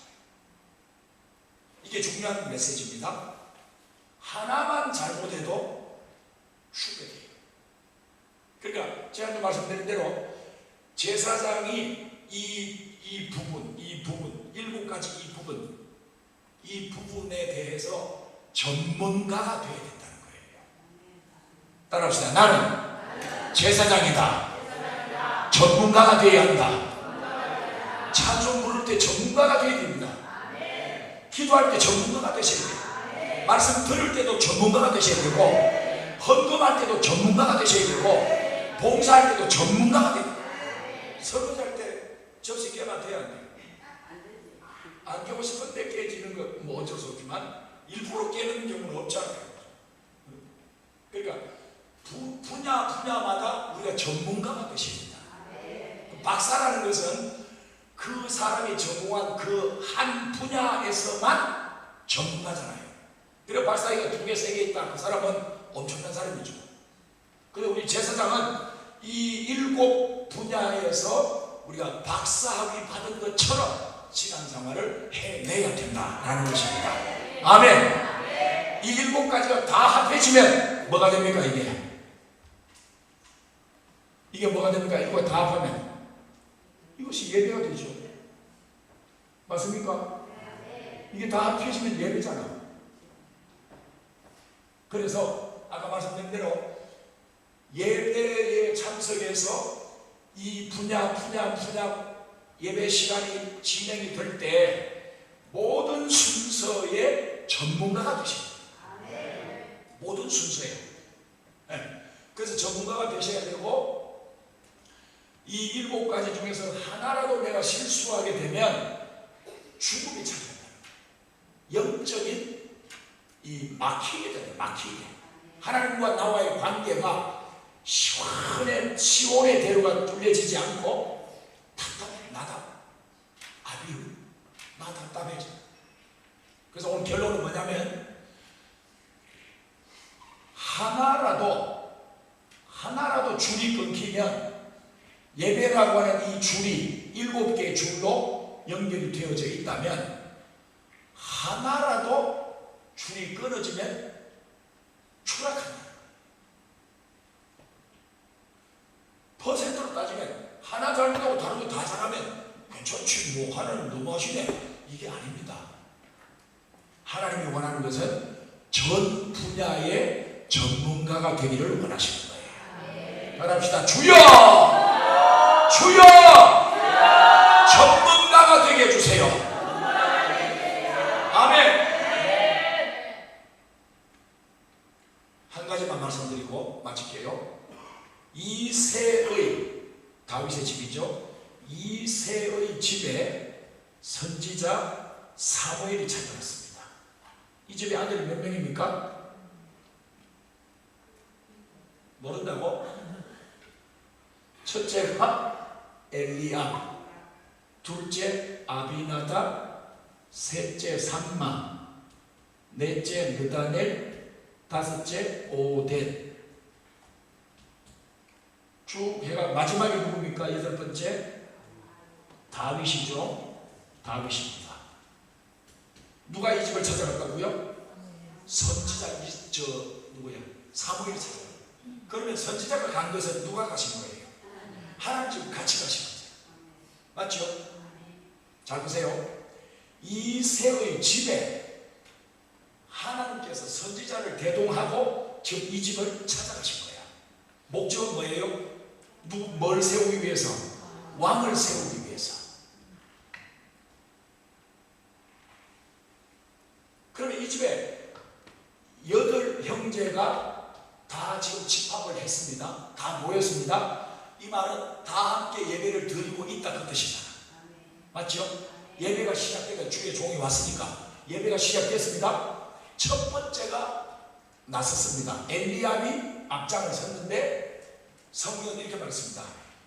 이게 중요한 메시지입니다. 하나만 잘못해도 죽게 돼요. 그러니까 제가 말씀드린 대로 제사장이 이 부분 7가지 이 부분에 대해서 전문가가 되어야 된다는 거예요. 따라합시다. 나는 제사장이다. 전문가가 되어야 한다. 찬송 부를 때 전문가가 되어야 됩니다. 기도할 때 전문가가 되셔야 돼요. 말씀 들을 때도 전문가가 되셔야 되고, 헌금할 때도 전문가가 되셔야 되고, 봉사할 때도 전문가가 되고, 설거지할 때 접시 깨면 돼야 안 돼요. 안 깨고 싶은데 깨지는 거 뭐 어쩔 수 없지만 일부러 깨는 경우는 없잖아요. 그러니까 분야마다 우리가 전문가가 되셔야 된다. 박사라는 것은 그 사람이 전공한 그 한 분야에서만 전문가잖아요. 그래 박사가 2개, 3개 있다. 그 사람은 엄청난 사람이죠. 그런데 우리 제사장은 이 7 분야에서 우리가 박사학위 받은 것처럼 신앙생활을 해내야 된다라는 것입니다. 아멘. 이 7가지가 다 합해지면 뭐가 됩니까? 이게 뭐가 됩니까? 이거 다 합하면 이것이 예배가 되죠. 맞습니까? 이게 다 합해지면 예배잖아. 그래서 아까 말씀드린 대로 예배에 참석해서 이 분야 예배 시간이 진행이 될 때 모든 순서의 전문가가 되십니다. 모든 순서에. 그래서 전문가가 되셔야 되고, 이 7가지 중에서 하나라도 내가 실수하게 되면 죽음이 찾아온다. 영적인 이 막히게 돼요. 막히게. 하나님과 나와의 관계가 시온의 대로가 뚫려지지 않고 답답해. 나 답답해져. 그래서 오늘 결론은 뭐냐면, 하나라도 줄이 끊기면, 예배라고 하는 이 줄이 7개의 줄로 연결이 되어져 있다면, 하나라도 줄이 끊어지면 추락한다. 퍼센트로 따지면 하나 잘못하고 다른 거 다 잘하면 괜찮지, 뭐 하나는 너무 하시네, 이게 아닙니다. 하나님이 원하는 것은 전 분야의 전문가가 되기를 원하시는 거예요. 따라합시다. 주여! 주여! 전문가가 되게 해주세요. 아멘. 다윗의 집이죠. 이새의 집에 선지자 사무엘이 찾아왔습니다. 이 집에 아들이 몇 명입니까? 모른다고? 첫째가 엘리압, 둘째 아비나답, 셋째 삼마, 넷째 느다넬, 다섯째 오뎃. 쭉 해가 마지막에 누굽니까? 여덟 번째 다윗이죠. 다윗입니다. 누가 이 집을 찾아갔다고요? 선지자 누구야? 사무엘이 찾아갔어요. 그러면 선지자가 간 것은 누가 가신 거예요? 하나님 집 같이 가신 거죠. 맞죠? 잘 보세요. 이새의 집에 하나님께서 선지자를 대동하고 지금 이 집을 찾아가신 거예요. 목적은 뭐예요? 뭘 세우기 위해서? 왕을 세우기 위해서. 그러면 이 집에 8 형제가 다 지금 집합을 했습니다. 다 모였습니다. 이 말은 다 함께 예배를 드리고 있다 그 뜻이잖아. 맞죠? 예배가 시작되니까 주의 종이 왔으니까 예배가 시작됐습니다. 첫 번째가 나섰습니다. 엘리압이 앞장을 섰는데 성경은 이렇게 말했습니다.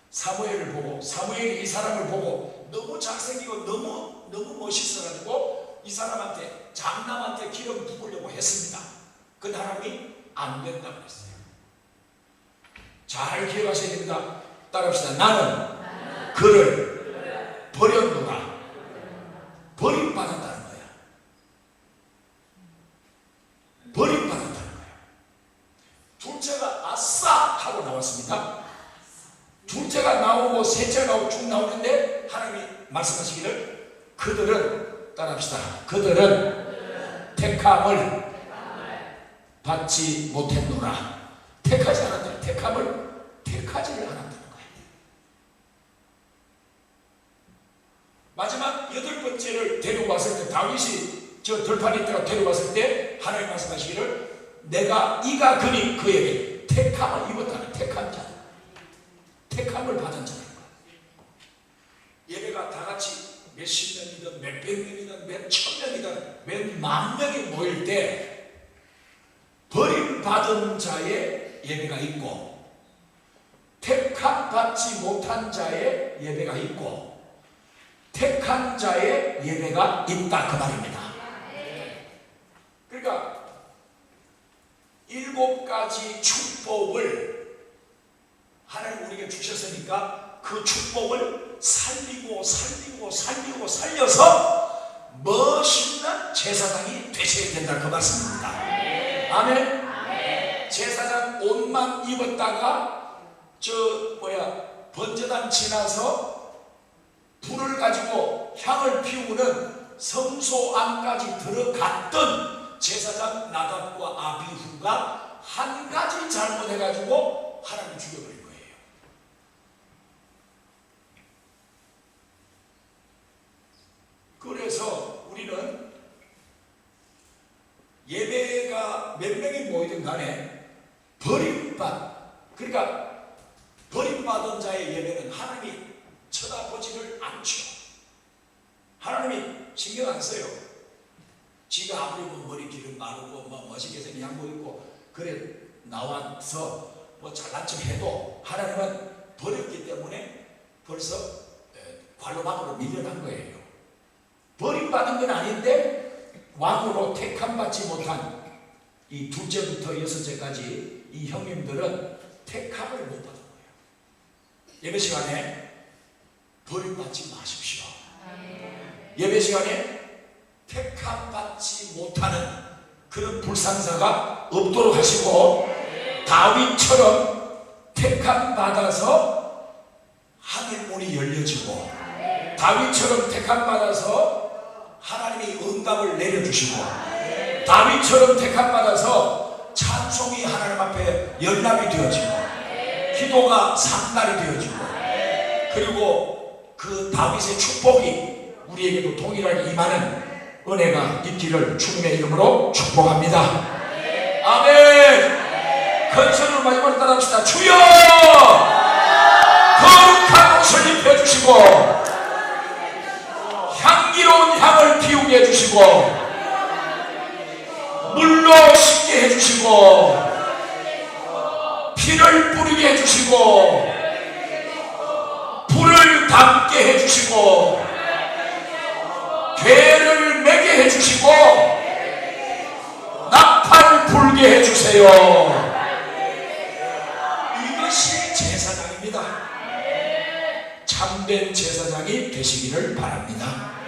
사무엘을 보고, 사무엘이 이 사람을 보고 너무 잘생기고 너무 멋있어가지고 이 사람한테, 장남한테 기름 부으려고 했습니다. 근데 하나님이 안 된다고 했어요. 잘 기억하셔야 됩니다. 따라합시다. 나는 그를 버렸노라. 버림받았다는 거야. 버림받았다는 거야. 둘째가 아싸 하고 나왔습니다. 둘째가 나오고 셋째가 나오고 쭉 나오는데 하나님이 말씀하시기를 그들은, 따라합시다. 그들은 택함을 받지 못했노라. 택하지 않았다. 택함을 택하지를 않았다는 거예요. 마지막 8번째를 데려왔을 때, 다윗이 저 들판에 있다가 데려왔을 때 하나님 말씀하시기를 내가 이가 그니 그에게 택함을 입었다는, 택한 자, 택함을 받은 자인 거예요. 예배가 다 같이 몇십 명이든 몇백 명이든 몇천 명이든 몇만 명이 모일 때 버림받은 자의 예배가 있고 택함받지 못한 자의 예배가 있고 택한 자의 예배가 있다 그 말입니다. 그러니까 7가지 축복을 하나님 우리에게 주셨으니까 그 축복을 살려서 멋있는 제사장이 되셔야 된다 그 말씀입니다. 아멘. 제사장 옷만 입었다가 번제단 지나서 불을 가지고 향을 피우는 성소 안까지 들어갔던 제사장 나답과 아비후가 한 가지 잘못해가지고 하나님 죽여버린 거예요. 그래서 우리는 예배가 몇 명이 모이든 간에 그러니까 버림받은 자의 예배는 하나님이 쳐다보지를 않죠. 하나님이 신경 안 써요. 지가 아무리 머리 기름 마르고 멋있게 생긴 양복 입고 그래 나와서 잘난 척 해도 하나님은 버렸기 때문에 벌써 관로막으로 밀려난 거예요. 버림받은 건 아닌데 왕으로 택함받지 못한 이 둘째부터 6째까지 이 형님들은 택함을 못 받은 거예요. 예배 시간에 버림받지 마십시오. 예배 시간에 택함받지 못하는 그런 불상사가 없도록 하시고 다윗처럼 택함받아서 하늘문이 열려지고 다윗처럼 택함받아서 하나님이 응답을 내려주시고 다윗처럼 택함받아서 찬송이 하나님 앞에 연락이 되어지고 기도가 상달이 되어지고 그리고 그 다윗의 축복이 우리에게도 동일하게 임하는 은혜가 있기를 주님의 이름으로 축복합니다. 아멘. 큰 소리로 마지막으로 따라합시다. 주여 거룩한 해주시고 물로 씻게 해주시고 피를 뿌리게 해주시고 불을 닦게 해주시고 괴를 매게 해주시고 나팔 불게 해주세요. 이것이 제사장입니다. 참된 제사장이 되시기를 바랍니다.